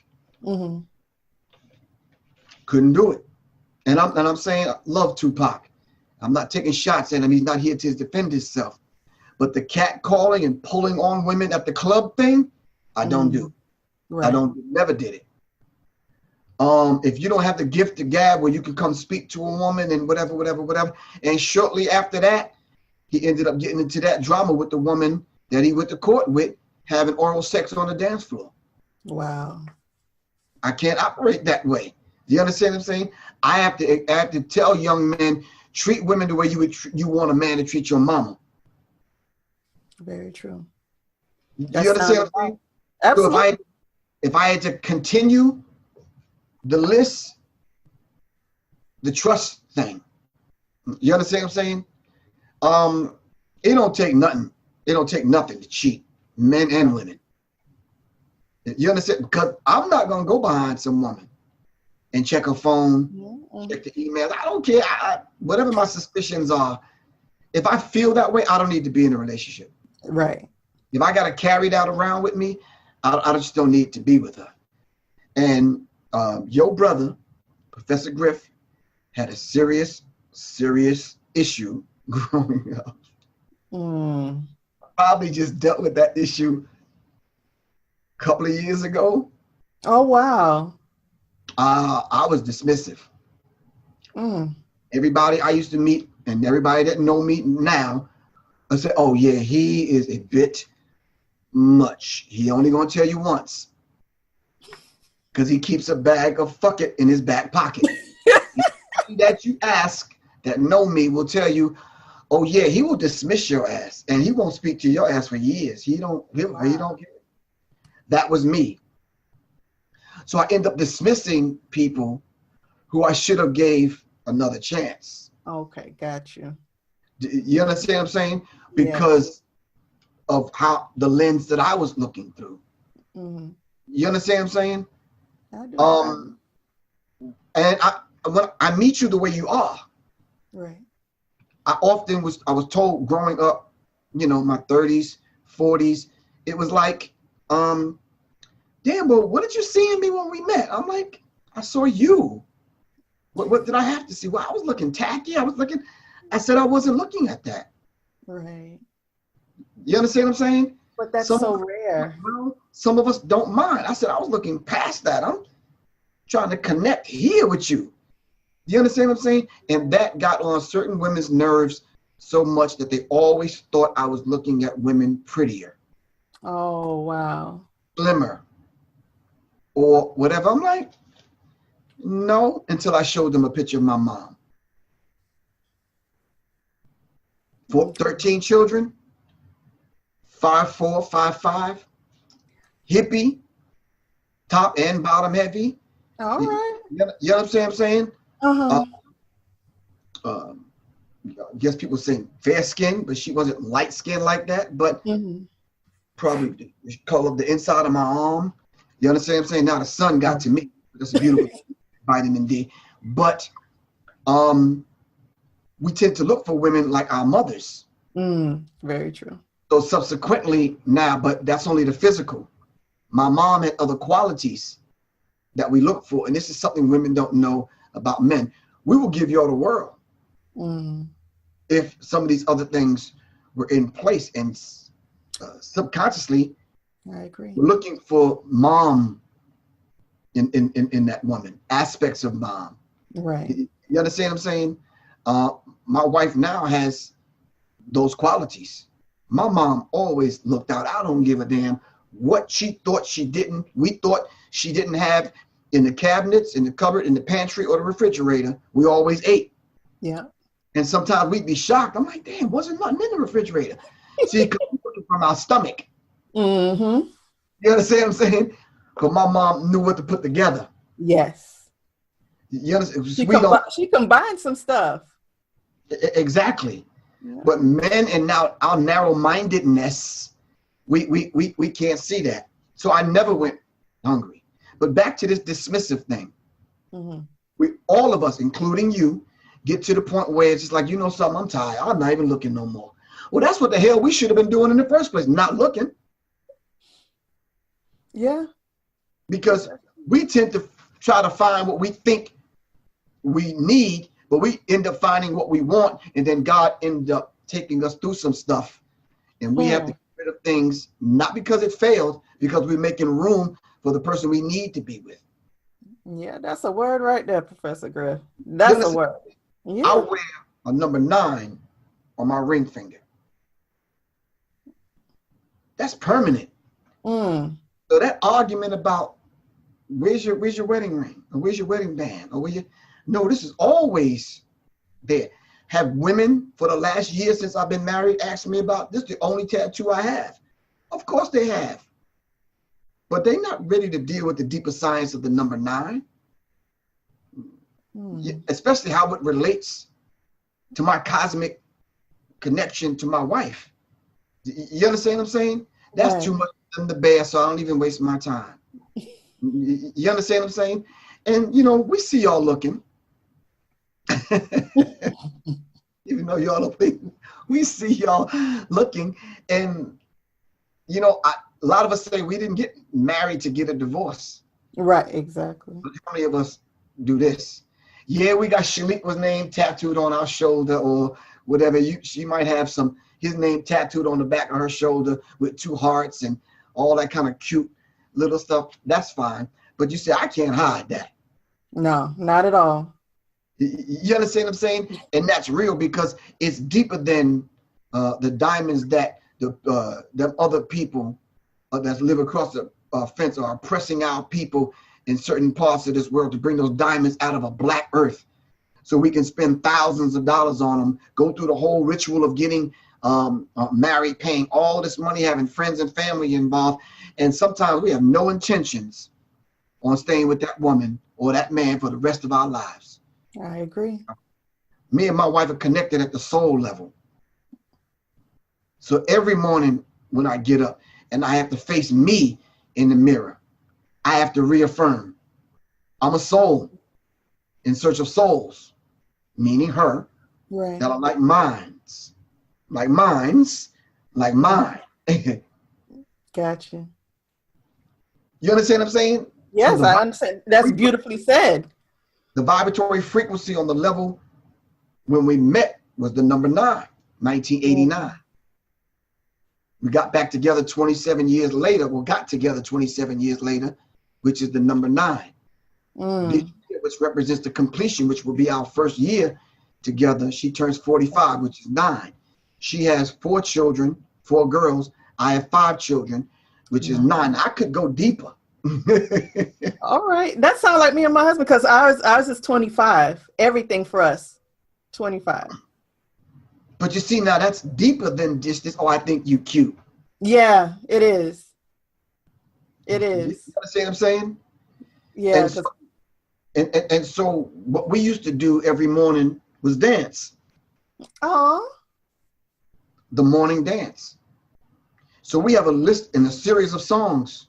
Couldn't do it. And I'm saying I love Tupac. I'm not taking shots at him. He's not here to defend himself. But the cat calling and pulling on women at the club thing, I don't do. Right. Never did it. If you don't have the gift of gab where you can come speak to a woman and whatever. And shortly after that, he ended up getting into that drama with the woman that he went to court with, having oral sex on the dance floor. Wow. I can't operate that way. Do you understand what I'm saying? I have to tell young men, treat women the way you want a man to treat your mama. Very true. Do you understand what I'm saying? Absolutely. So if I had to continue the list, the trust thing, you understand what I'm saying? It don't take nothing. It don't take nothing to cheat, men and women. You understand? Because I'm not gonna go behind some woman and check her phone, check the emails. I don't care. Whatever my suspicions are, if I feel that way, I don't need to be in a relationship. Right. If I got to carry that around with me, I just don't need to be with her. And your brother, Professor Griff, had a serious issue growing up. Probably just dealt with that issue a couple of years ago. Oh, wow. I was dismissive. Everybody I used to meet and everybody that know me now, I said, oh yeah, he is a bit much. He only gonna tell you once. Because he keeps a bag of fuck it in his back pocket. That you ask that know me will tell you, oh yeah, he will dismiss your ass and he won't speak to your ass for years. He don't care. That was me. So I end up dismissing people who I should have gave another chance. Okay, got you. You understand what I'm saying? Because of how the lens that I was looking through. Mm-hmm. You understand what I'm saying? I do. And when I meet you the way you are. Right. I was told growing up, you know, my 30s, 40s, it was like, damn, well, what did you see in me when we met? I'm like, I saw you. What did I have to see? Well, I was looking tacky. I said I wasn't looking at that. Right. You understand what I'm saying? But that's so rare. Well, some of us don't mind. I said I was looking past that. I'm trying to connect here with you. You understand what I'm saying? And that got on certain women's nerves so much that they always thought I was looking at women prettier. Oh, wow. Slimmer. Or whatever. I'm like, no, until I showed them a picture of my mom. 13 children, 5'4", 5'5", hippie, top and bottom heavy. All right. You know what I'm saying? Uh-huh. I guess people say fair skin, but she wasn't light skin like that, but probably the color of the inside of my arm. You understand what I'm saying? Now the sun got to me. That's a beautiful vitamin D. But we tend to look for women like our mothers. Very true. So subsequently now, but that's only the physical. My mom had other qualities that we look for. And this is something women don't know about men. We will give y'all the world if some of these other things were in place. And subconsciously, I agree. we're looking for mom in that woman, aspects of mom. Right. You understand what I'm saying? My wife now has those qualities. My mom always looked out. I don't give a damn what she thought she didn't. We thought she didn't have in the cabinets, in the cupboard, in the pantry, or the refrigerator. We always ate. Yeah. And sometimes we'd be shocked. I'm like, damn, wasn't nothing in the refrigerator. See, because we're looking from our stomach. Mm-hmm. You understand what I'm saying? Because my mom knew what to put together. Yes. You understand? She combined some stuff. Exactly. Yeah. But men and now our narrow-mindedness, we can't see that. So I never went hungry. But back to this dismissive thing. We, all of us, including you, get to the point where it's just like, you know something, I'm tired. I'm not even looking no more. Well, that's what the hell we should have been doing in the first place, not looking. Yeah. Because we tend to try to find what we think we need, but we end up finding what we want, and then God ends up taking us through some stuff, and we have to get rid of things, not because it failed, because we're making room for the person we need to be with. Yeah, that's a word right there, Professor Griff. That's a word. Yeah. I wear a number 9 on my ring finger. That's permanent. So that argument about where's your wedding ring, or where's your wedding band, or no, this is always there. Have women for the last year since I've been married asked me about this? The only tattoo I have. Of course they have, but they're not ready to deal with the deeper science of the number 9, especially how it relates to my cosmic connection to my wife. You understand what I'm saying? That's too much in the bear, so I don't even waste my time. You understand what I'm saying? And, you know, we see y'all looking. Even though y'all don't think, we see y'all looking. And, you know, a lot of us say we didn't get married to get a divorce. Right, exactly. But how many of us do this? Yeah, we got Shaniqua's name tattooed on our shoulder or whatever. She might have his name tattooed on the back of her shoulder with 2 hearts and all that kind of cute little stuff. That's fine. But you say, I can't hide that. No, not at all. You understand what I'm saying? And that's real because it's deeper than the diamonds that the other people that live across the fence are oppressing our people in certain parts of this world to bring those diamonds out of a black earth so we can spend thousands of dollars on them, go through the whole ritual of getting married, paying all this money, having friends and family involved. And sometimes we have no intentions on staying with that woman or that man for the rest of our lives. I agree. Me and my wife are connected at the soul level. So every morning when I get up and I have to face me in the mirror, I have to reaffirm I'm a soul in search of souls, meaning her, Right. that are like minds, like mine. Gotcha. You understand what I'm saying? Yes, So I understand. That's beautifully said. The vibratory frequency on the level when we met was the number 9, 1989. We got back together 27 years later. Well, got together 27 years later, which is the number 9. This year, which represents the completion, which will be our first year together. She turns 45, which is 9. She has 4 children, 4 girls. I have 5 children, which is 9. I could go deeper. All right. That sounds like me and my husband, because ours is 25. Everything for us, 25. But you see, now that's deeper than just this, oh, I think you cute. Yeah, it is. It is. You understand what I'm saying? Yeah. And so what we used to do every morning was dance. Oh. The morning dance. So we have a list and a series of songs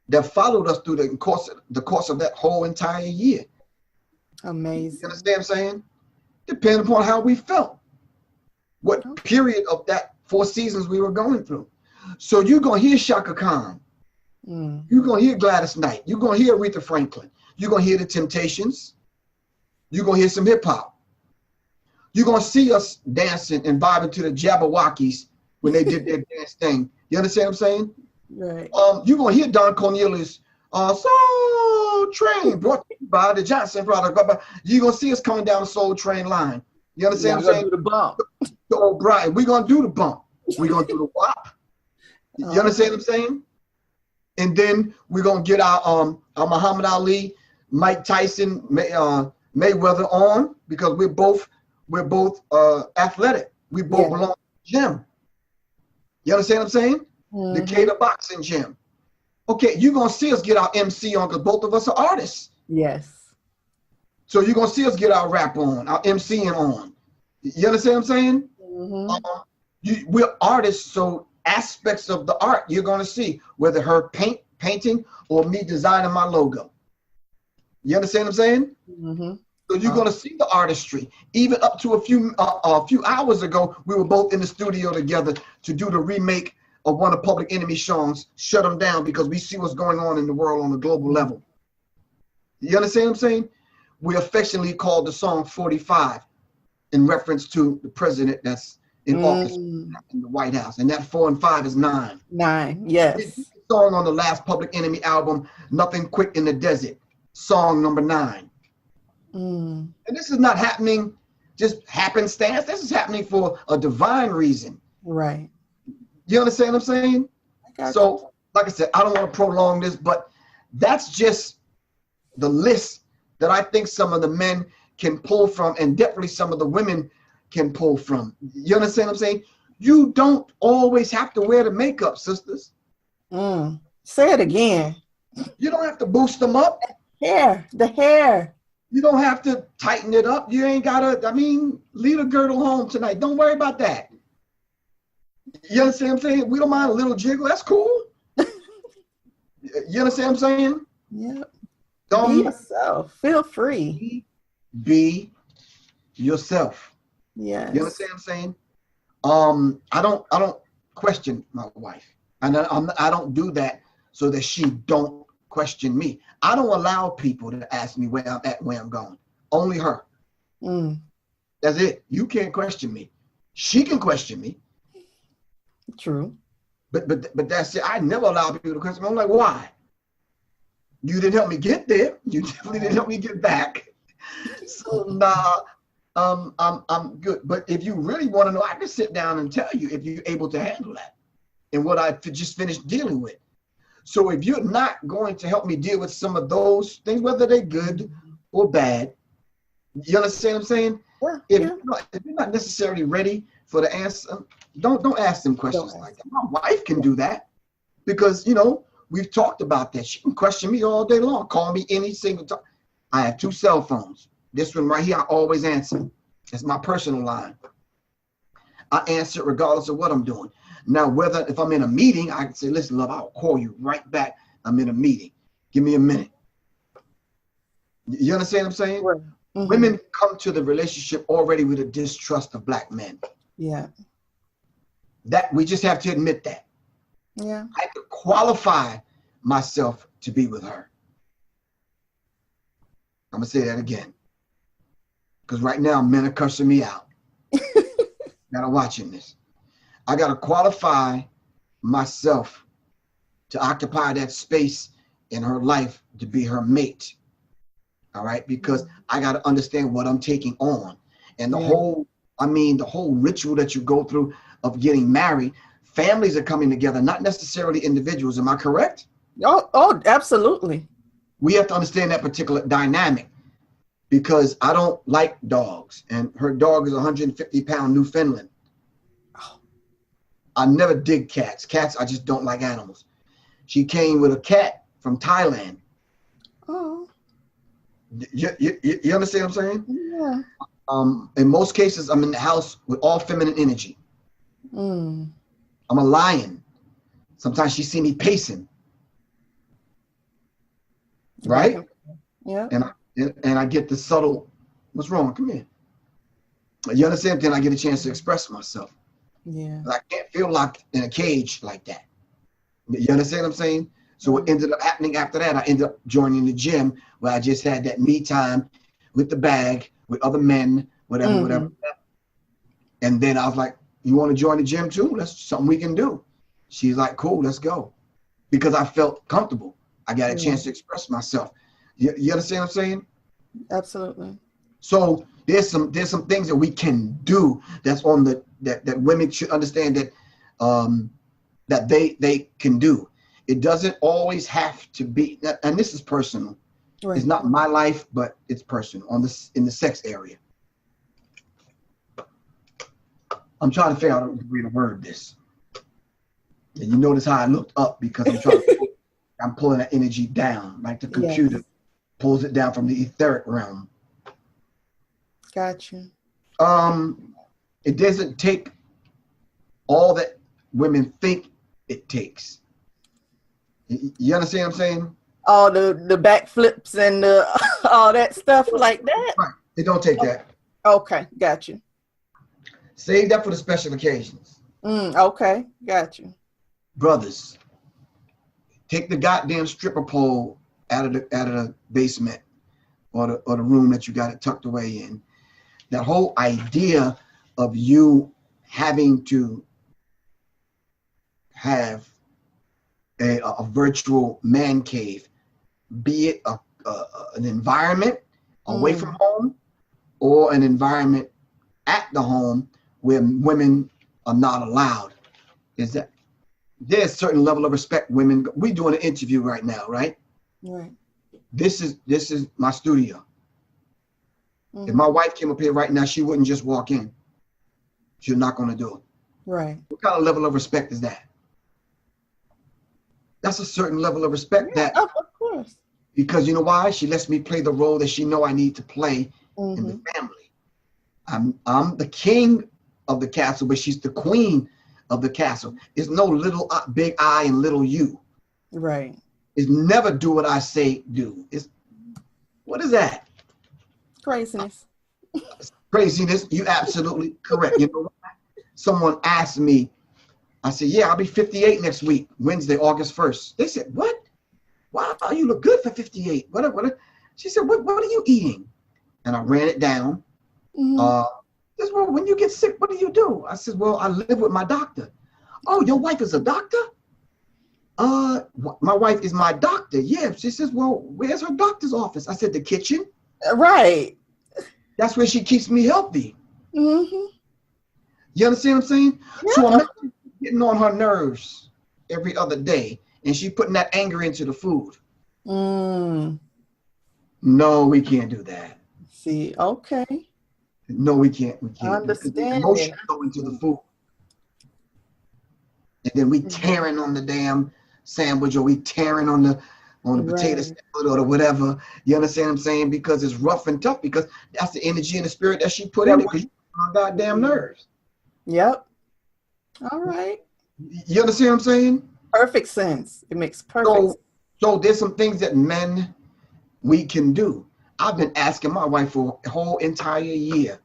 that followed us through the course of that whole entire year. Amazing. You understand what I'm saying? Depending upon how we felt. What period of that 4 seasons we were going through. So you're going to hear Shaka Khan. You're going to hear Gladys Knight. You're going to hear Aretha Franklin. You're going to hear the Temptations. You're going to hear some hip hop. You're going to see us dancing and vibing to the Jabberwockies when they did their dance thing. You understand what I'm saying? Right. You're going to hear Don Cornelius, Soul Train, brought to you by the Johnson product. You're going to see us coming down the Soul Train line. You understand what I'm saying? Do the bump. Oh, Brian, we're going to do the bump. We're going to do the wop. You understand what I'm saying? And then we're going to get our Muhammad Ali, Mike Tyson, Mayweather on, because we're both athletic. We both belong to the gym. You understand what I'm saying? The Cater Boxing Gym. Okay, you're going to see us get our MC on, because both of us are artists. Yes. So you're going to see us get our rap on, our MCing on. You understand what I'm saying? We're artists, so aspects of the art you're going to see, whether her painting or me designing my logo. You understand what I'm saying? So you're going to see the artistry. Even up to a few hours ago, we were both in the studio together to do the remake of one of Public Enemy songs, Shut Them Down, because we see what's going on in the world on a global level. You understand what I'm saying? We affectionately called the song 45 in reference to the president that's in office in the White House. And that 4 and 5 is 9. 9, yes. Song on the last Public Enemy album, Nothing Quick in the Desert, song number 9. And this is not happening just happenstance. This is happening for a divine reason. Right. You understand what I'm saying? So, like I said, I don't want to prolong this, but that's just the list that I think some of the men can pull from, and definitely some of the women can pull from. You understand what I'm saying? You don't always have to wear the makeup, sisters. Say it again. You don't have to boost them up. The hair. You don't have to tighten it up. You ain't gotta, leave the girdle home tonight. Don't worry about that. You understand what I'm saying? We don't mind a little jiggle. That's cool. You understand what I'm saying? Yeah. Don't be yourself. Feel free. Be yourself. Yes. You understand what I'm saying? I don't question my wife. And I don't do that so that she don't question me. I don't allow people to ask me where I'm at, where I'm going. Only her. That's it. You can't question me. She can question me. True. But that's it. I never allow people to question me. I'm like, why? You didn't help me get there. You definitely didn't help me get back. So nah, I'm good. But if you really want to know, I can sit down and tell you if you're able to handle that and what I just finished dealing with. So if you're not going to help me deal with some of those things, whether they're good or bad, you understand what I'm saying? If you're not necessarily ready for the answer, don't ask them questions like that. My wife can do that because, we've talked about that. She can question me all day long, call me any single time. I have 2 cell phones. This one right here, I always answer. It's my personal line. I answer it regardless of what I'm doing. Now, if I'm in a meeting, I can say, listen, love, I'll call you right back. I'm in a meeting. Give me a minute. You understand what I'm saying? Right. Mm-hmm. Women come to the relationship already with a distrust of black men. Yeah. That we just have to admit that. Yeah. I could qualify myself to be with her. I'm gonna say that again. Because right now men are cursing me out. Now I'm watching this. I gotta qualify myself to occupy that space in her life to be her mate. All right, because I got to understand what I'm taking on. And the whole ritual that you go through of getting married, families are coming together, not necessarily individuals. Am I correct? Oh, absolutely. We have to understand that particular dynamic, because I don't like dogs, and her dog is 150-pound Newfoundland. Oh. I never dig cats. Cats, I just don't like animals. She came with a cat from Thailand. Oh. You understand what I'm saying? Yeah. In most cases, I'm in the house with all feminine energy. I'm a lion. Sometimes she see me pacing. Right? Yeah. And I get the subtle, what's wrong? Come here. You understand? Then I get a chance to express myself. Yeah. But I can't feel locked in a cage like that. You understand what I'm saying? So what ended up happening after that, I ended up joining the gym where I just had that me time with the bag, with other men, whatever. And then I was like, you want to join the gym too? That's something we can do. She's like, cool, let's go. Because I felt comfortable. I got a chance to express myself. You understand what I'm saying? Absolutely. So there's some things that we can do that's on that women should understand that they can do. It doesn't always have to be, and this is personal. Right. It's not my life, but it's personal in the sex area. I'm trying to figure out how to read a word this. And you notice how I looked up because I'm pulling that energy down, like the computer pulls it down from the etheric realm. Gotcha. It doesn't take all that women think it takes. You understand what I'm saying? All the backflips and all that stuff like that? Right. It don't take that. Okay, got you. Save that for the special occasions. Okay, got you. Brothers, take the goddamn stripper pole out of the basement or the room that you got it tucked away in. That whole idea of you having to have a virtual man cave, be it an environment away from home or an environment at the home where women are not allowed, is that there's a certain level of respect women. We're doing an interview right now, right? Right. This is my studio. If my wife came up here right now, she wouldn't just walk in. She's not going to do it. Right. What kind of level of respect is that? That's a certain level of respect that, of course. Because you know why? She lets me play the role that she know I need to play in the family. I'm the king of the castle, but she's the queen of the castle. It's no little big I and little you. Right. It's never do what I say do. What is that? Craziness. Craziness. You absolutely correct. You know what? Someone asked me, I said, yeah, I'll be 58 next week, Wednesday, August 1st. They said, what? Wow, you look good for 58. What? She said, what are you eating? And I ran it down. Says, well, when you get sick, what do you do? I said, well, I live with my doctor. Oh, your wife is a doctor? My wife is my doctor. Yeah. She says, well, where's her doctor's office? I said, the kitchen. Right. That's where she keeps me healthy. You understand what I'm saying? Yeah. So I'm not getting on her nerves every other day, and she putting that anger into the food. No, we can't do that. See, okay. No, we can't. We can't. Understand. Emotions go into the food. And then we tearing on the damn sandwich, or we tearing on on the potato salad or whatever. You understand what I'm saying? Because it's rough and tough, because that's the energy and the spirit that she put in it, because you my goddamn nerves. Yep. All right. You understand what I'm saying? Perfect sense. It makes perfect sense. So there's some things that men, we can do. I've been asking my wife for a whole entire year,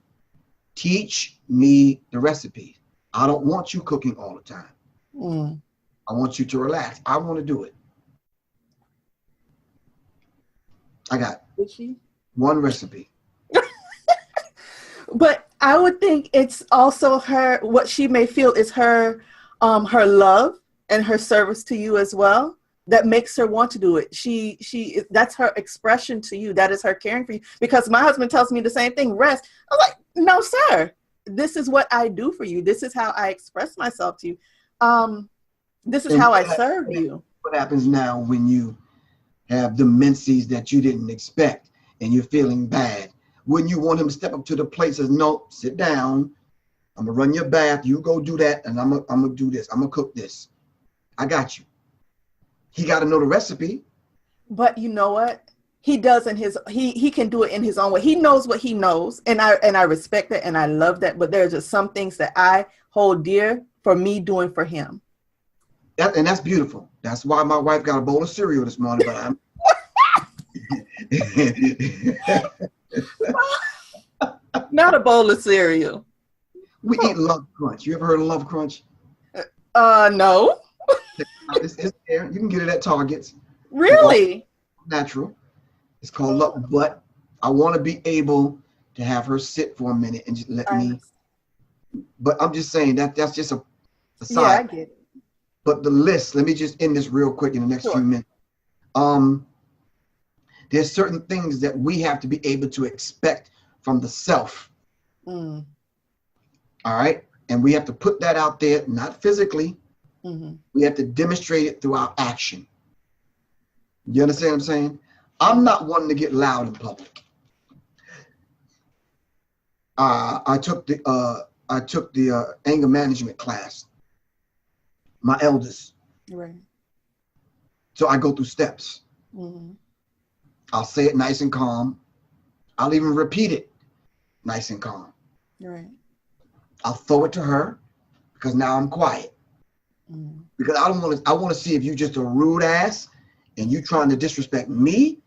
teach me the recipe. I don't want you cooking all the time. I want you to relax. I want to do it. I got one recipe. But I would think it's also what she may feel is her love and her service to you as well that makes her want to do it. That's her expression to you. That is her caring for you. Because my husband tells me the same thing, rest. I'm like, no, sir. This is what I do for you. This is how I express myself to you. This is how I serve you. What happens now when you have the menses that you didn't expect and you're feeling bad? Wouldn't you want him to step up to the plate and says, no, sit down. I'm going to run your bath. You go do that. And I'm going to do this. I'm going to cook this. I got you. He got to know the recipe. But you know what? He does he can do it in his own way. He knows what he knows. And I respect that. And I love that. But there's just some things that I hold dear for me doing for him. And that's beautiful. That's why my wife got a bowl of cereal this morning. But I'm not a bowl of cereal. We eat Love Crunch. You ever heard of Love Crunch? No. It's there. You can get it at Targets. Really? Natural. It's called Love. But I want to be able to have her sit for a minute and just let me. But I'm just saying that's just a side. Yeah, I get it. But the list, let me just end this real quick in the next few minutes. There's certain things that we have to be able to expect from the self. All right? And we have to put that out there, not physically. We have to demonstrate it through our action. You understand what I'm saying? I'm not one to get loud in public. I took the anger management class. My eldest. Right. So I go through steps. I'll say it nice and calm. I'll even repeat it nice and calm. Right. I'll throw it to her because now I'm quiet. Because I want to see if you just a rude ass and you trying to disrespect me,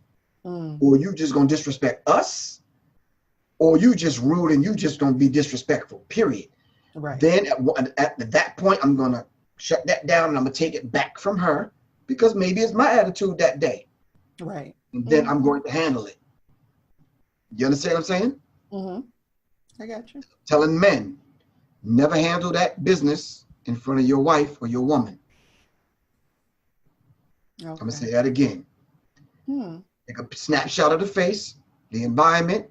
or you just gonna disrespect us, or you just rude and you just gonna be disrespectful, period. Right. Then at that point, I'm gonna shut that down and I'm gonna take it back from her because maybe it's my attitude that day. Right. And then I'm going to handle it. You understand what I'm saying? I got you. Telling men, never handle that business in front of your wife or your woman. Okay. I'm going to say that again. Take a snapshot of the face, the environment,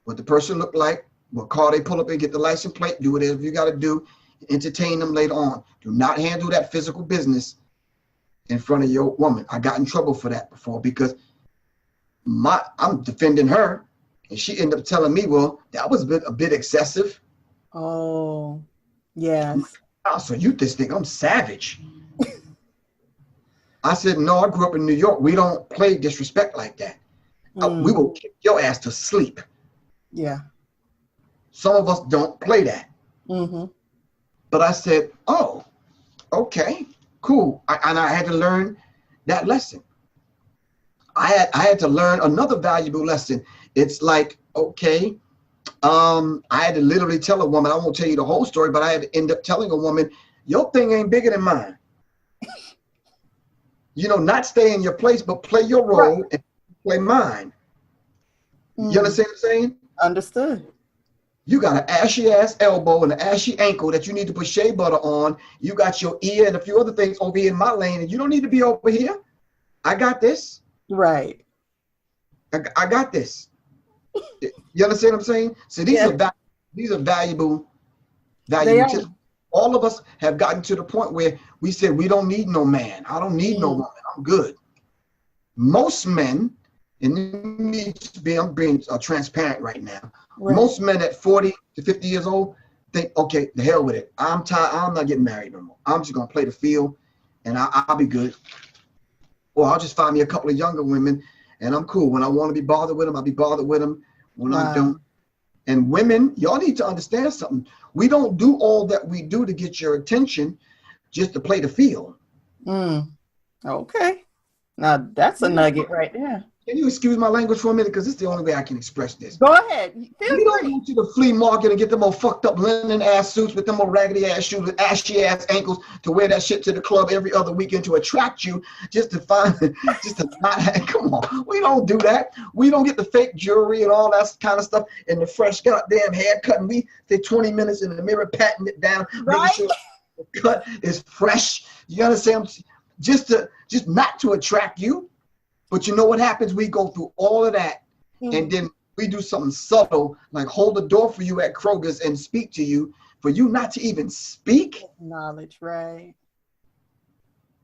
what the person looked like, what car they pull up and get the license plate, do whatever you got to do, entertain them later on. Do not handle that physical business in front of your woman. I got in trouble for that before because I'm defending her and she ended up telling me, well, that was a bit excessive. Oh, yes. Oh, so you just think I'm savage. I said, no, I grew up in New York. We don't play disrespect like that. We will kick your ass to sleep. Yeah. Some of us don't play that. But I said, oh, okay, cool. And I had to learn that lesson. I had to learn another valuable lesson. It's like, okay, I had to literally tell a woman, I won't tell you the whole story, but I had to end up telling a woman, your thing ain't bigger than mine. You know, not stay in your place, but play your role and play mine. You understand what I'm saying? Understood. You got an ashy ass elbow and an ashy ankle that you need to put shea butter on. You got your ear and a few other things over here in my lane, and you don't need to be over here. I got this. Right. I got this. You understand what I'm saying? So these are valuable tips. All of us have gotten to the point where we said we don't need no man. I don't need no woman. I'm good. Most men, and I'm being transparent right now. Right. Most men at 40 to 50 years old think, okay, the hell with it. I'm tired. I'm not getting married no more. I'm just gonna play the field, and I'll be good. Or I'll just find me a couple of younger women and I'm cool. When I want to be bothered with them, I'll be bothered with them. When I don't. And women, y'all need to understand something. We don't do all that we do to get your attention just to play the field. Okay. Now that's a nugget right there. Can you excuse my language for a minute? Because it's the only way I can express this. Go ahead. We don't go to the flea market and get them all fucked up linen ass suits with them all raggedy ass shoes with ashy ass ankles to wear that shit to the club every other weekend to attract you just to find, just to not have, come on. We don't do that. We don't get the fake jewelry and all that kind of stuff and the fresh goddamn haircut. And we stay 20 minutes in the mirror patting it down, making sure the cut is fresh. You understand? Just not to attract you. But you know what happens? We go through all of that, and then we do something subtle, like hold the door for you at Kroger's and speak to you, for you not to even speak. Knowledge, right?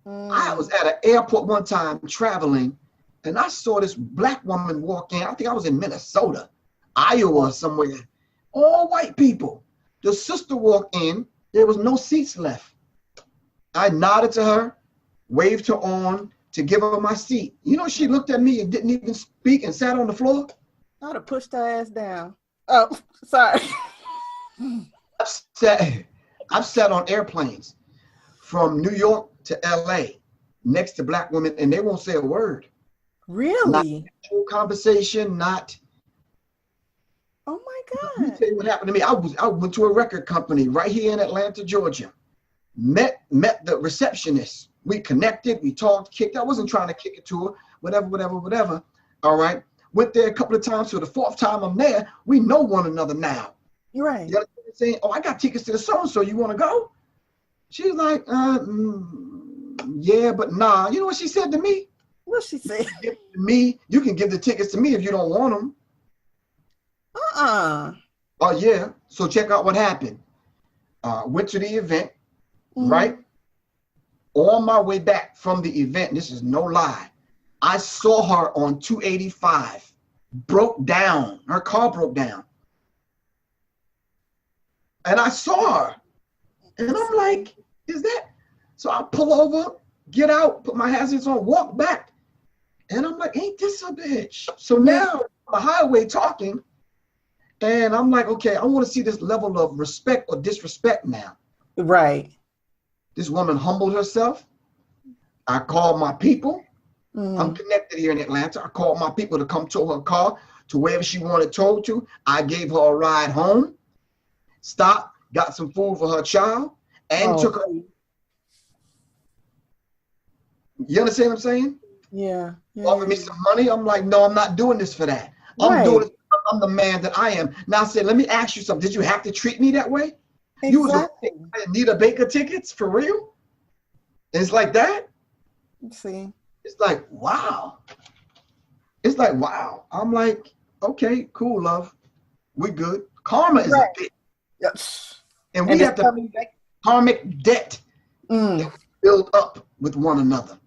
I was at an airport one time traveling, and I saw this black woman walk in. I think I was in Minnesota, Iowa, somewhere. All white people. The sister walked in. There was no seats left. I nodded to her, waved her on, to give her my seat. You know, she looked at me and didn't even speak and sat on the floor. I'd have pushed her ass down. Oh, sorry. I've sat on airplanes from New York to LA next to black women and they won't say a word. Really? Not actual conversation, not. Oh my God. Let me tell you what happened to me. I went to a record company right here in Atlanta, Georgia. Met the receptionist. We connected, we talked, kicked. I wasn't trying to kick it to her, whatever. All right. Went there a couple of times. So the fourth time I'm there, we know one another now. You're right. You know what I'm saying? Oh, I got tickets to the so-and-so. You want to go? She's like, yeah, but nah. You know what she said to me? What she said? You can give the tickets to me if you don't want them. Oh, yeah. So check out what happened. Went to the event, right? On my way back from the event, this is no lie, I saw her on 285, broke down. Her car broke down. And I saw her. And I'm like, is that? So I pull over, get out, put my hazards on, walk back. And I'm like, ain't this a bitch? So now on the highway talking, and I'm like, okay, I want to see this level of respect or disrespect now. Right. This woman humbled herself. I called my people. I'm connected here in Atlanta. I called my people to come tow her car to wherever she wanted towed to. I gave her a ride home. Stopped, got some food for her child, and took her. You understand what I'm saying? Yeah. Offered me some money. I'm like, no, I'm not doing this for that. I'm doing it. I'm the man that I am. Now I said, let me ask you something. Did you have to treat me that way? Exactly. You was Anita Baker tickets for real? It's like that? Let's see. It's like, wow. It's like, wow. I'm like, okay, cool, love. We good. Karma is a bitch. Yes. And we have to karmic debt that we build up with one another.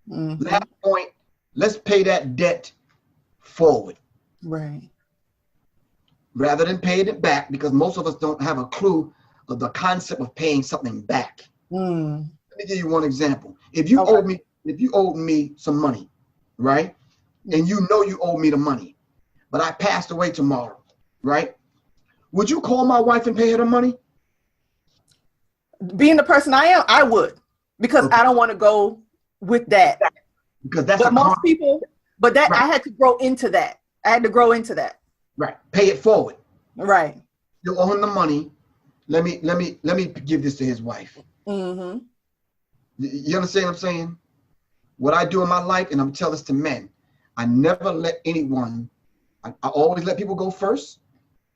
Last point, let's pay that debt forward. Right. Rather than paying it back, because most of us don't have a clue of the concept of paying something back. Let me give you one example. If you owed me some money, right? And you know you owe me the money, but I passed away tomorrow, right? Would you call my wife and pay her the money? Being the person I am, I would, because I don't want to go with that. Because that's but most people, but that I had to grow into that. I had to grow into that. Right. Pay it forward. Right. You owe him the money. Let me give this to his wife. You understand what I'm saying? What I do in my life, and I'm telling this to men, I never let anyone, I always let people go first.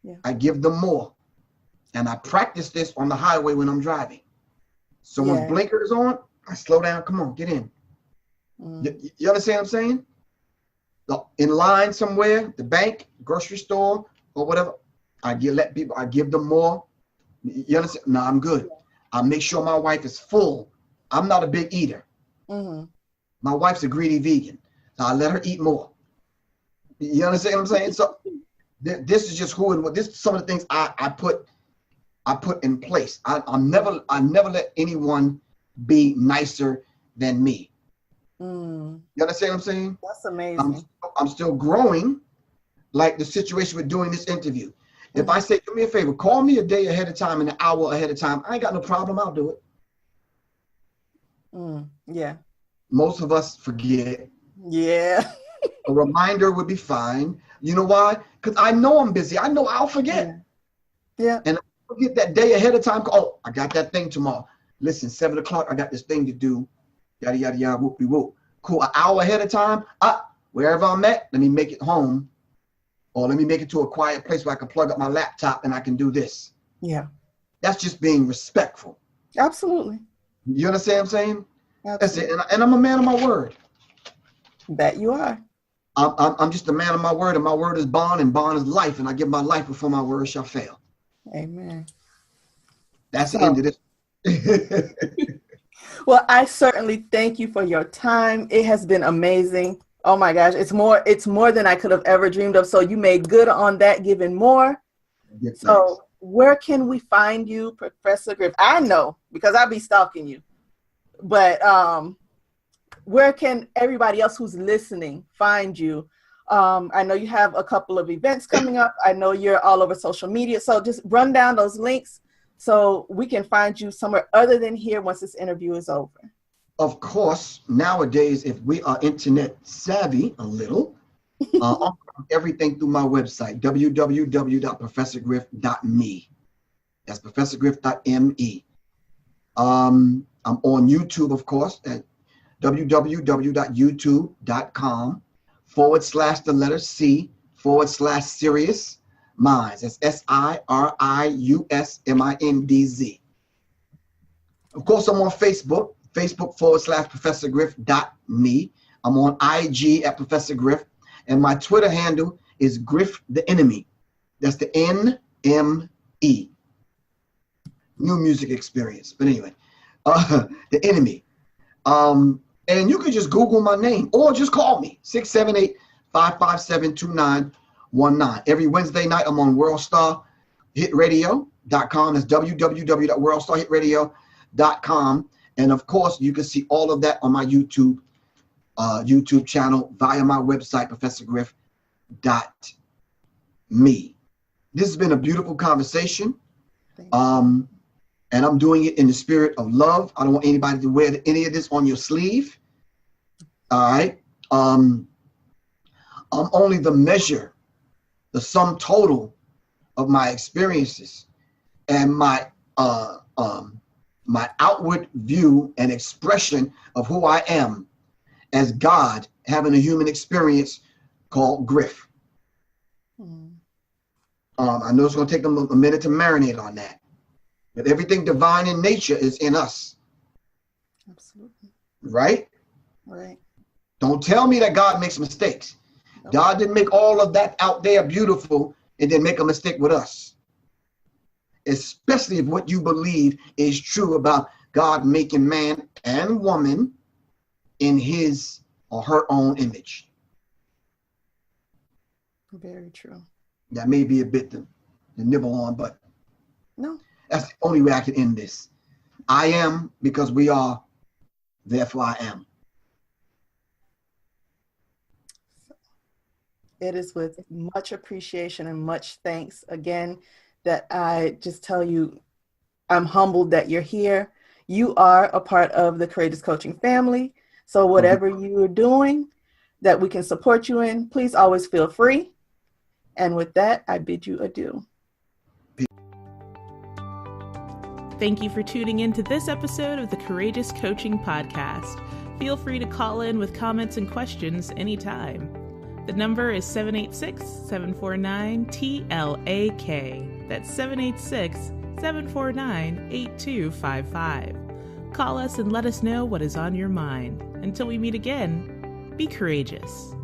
Yeah. I give them more. And I practice this on the highway when I'm driving. So when blinker is on, I slow down. Come on, get in. You understand what I'm saying? In line somewhere, the bank, grocery store, or whatever, I give them more. You understand? No, I'm good. I make sure my wife is full. I'm not a big eater. My wife's a greedy vegan. So I let her eat more. You understand what I'm saying? So this is just who and what. This is some of the things I put in place. I never let anyone be nicer than me. Mm. You understand what I'm saying? That's amazing. I'm still growing, like the situation with doing this interview. If I say, do me a favor, call me a day ahead of time and an hour ahead of time, I ain't got no problem. I'll do it. Yeah. Most of us forget. Yeah. A reminder would be fine. You know why? Because I know I'm busy. I know I'll forget. Yeah. And I forget that day ahead of time. Oh, I got that thing tomorrow. Listen, 7 o'clock, I got this thing to do. Yada, yada, yada, whoopie whoop. Cool. An hour ahead of time, wherever I'm at, let me make it home. Or let me make it to a quiet place where I can plug up my laptop and I can do this. Yeah. That's just being respectful. Absolutely. You understand what I'm saying? Absolutely. That's it. And I'm a man of my word. That you are. I'm just a man of my word, and my word is bond, and bond is life, and I give my life before my word shall fail. Amen. That's the end of this. Well, I certainly thank you for your time. It has been amazing. Oh my gosh, it's more than I could have ever dreamed of. So you made good on that, giving more. Yes, so where can we find you, Professor Griff? I know because I'll be stalking you. But where can everybody else who's listening find you? I know you have a couple of events coming up. I know you're all over social media. So just run down those links so we can find you somewhere other than here once this interview is over. Of course, nowadays, if we are internet savvy a little, everything through my website, www.professorgriff.me. That's professorgriff.me. I'm on YouTube, of course, at www.youtube.com/C/Serious Minds. That's SIRIUSMINDZ. Of course, I'm on Facebook, Facebook.com/ProfessorGriff.me. I'm on IG at Professor Griff. And my Twitter handle is Griff the Enemy. That's the NME. New music experience. But anyway, the Enemy. And you can just Google my name or just call me, 678-557-2919. Every Wednesday night, I'm on WorldStarHitRadio.com. That's www.WorldStarHitRadio.com. And of course, you can see all of that on my YouTube channel via my website, ProfessorGriff.me. This has been a beautiful conversation. And I'm doing it in the spirit of love. I don't want anybody to wear any of this on your sleeve. All right. I'm only the measure, the sum total of my experiences and my outward view and expression of who I am as God having a human experience called Griff. I know it's going to take them a minute to marinate on that. But everything divine in nature is in us. Absolutely. Right? Right. Don't tell me that God makes mistakes. Nope. God didn't make all of that out there beautiful and then make a mistake with us. Especially if what you believe is true about God making man and woman in his or her own image. Very true. That may be a bit to nibble on, but no. That's the only way I can end this. I am because we are, therefore I am. It is with much appreciation and much thanks again that I just tell you I'm humbled that you're here. You are a part of the Courageous Coaching family. So whatever you are doing that we can support you in, please always feel free. And with that, I bid you adieu. Thank you for tuning in to this episode of the Courageous Coaching Podcast. Feel free to call in with comments and questions anytime. The number is 786-749-TLAK. That's 786-749-8255. Call us and let us know what is on your mind. Until we meet again, be courageous.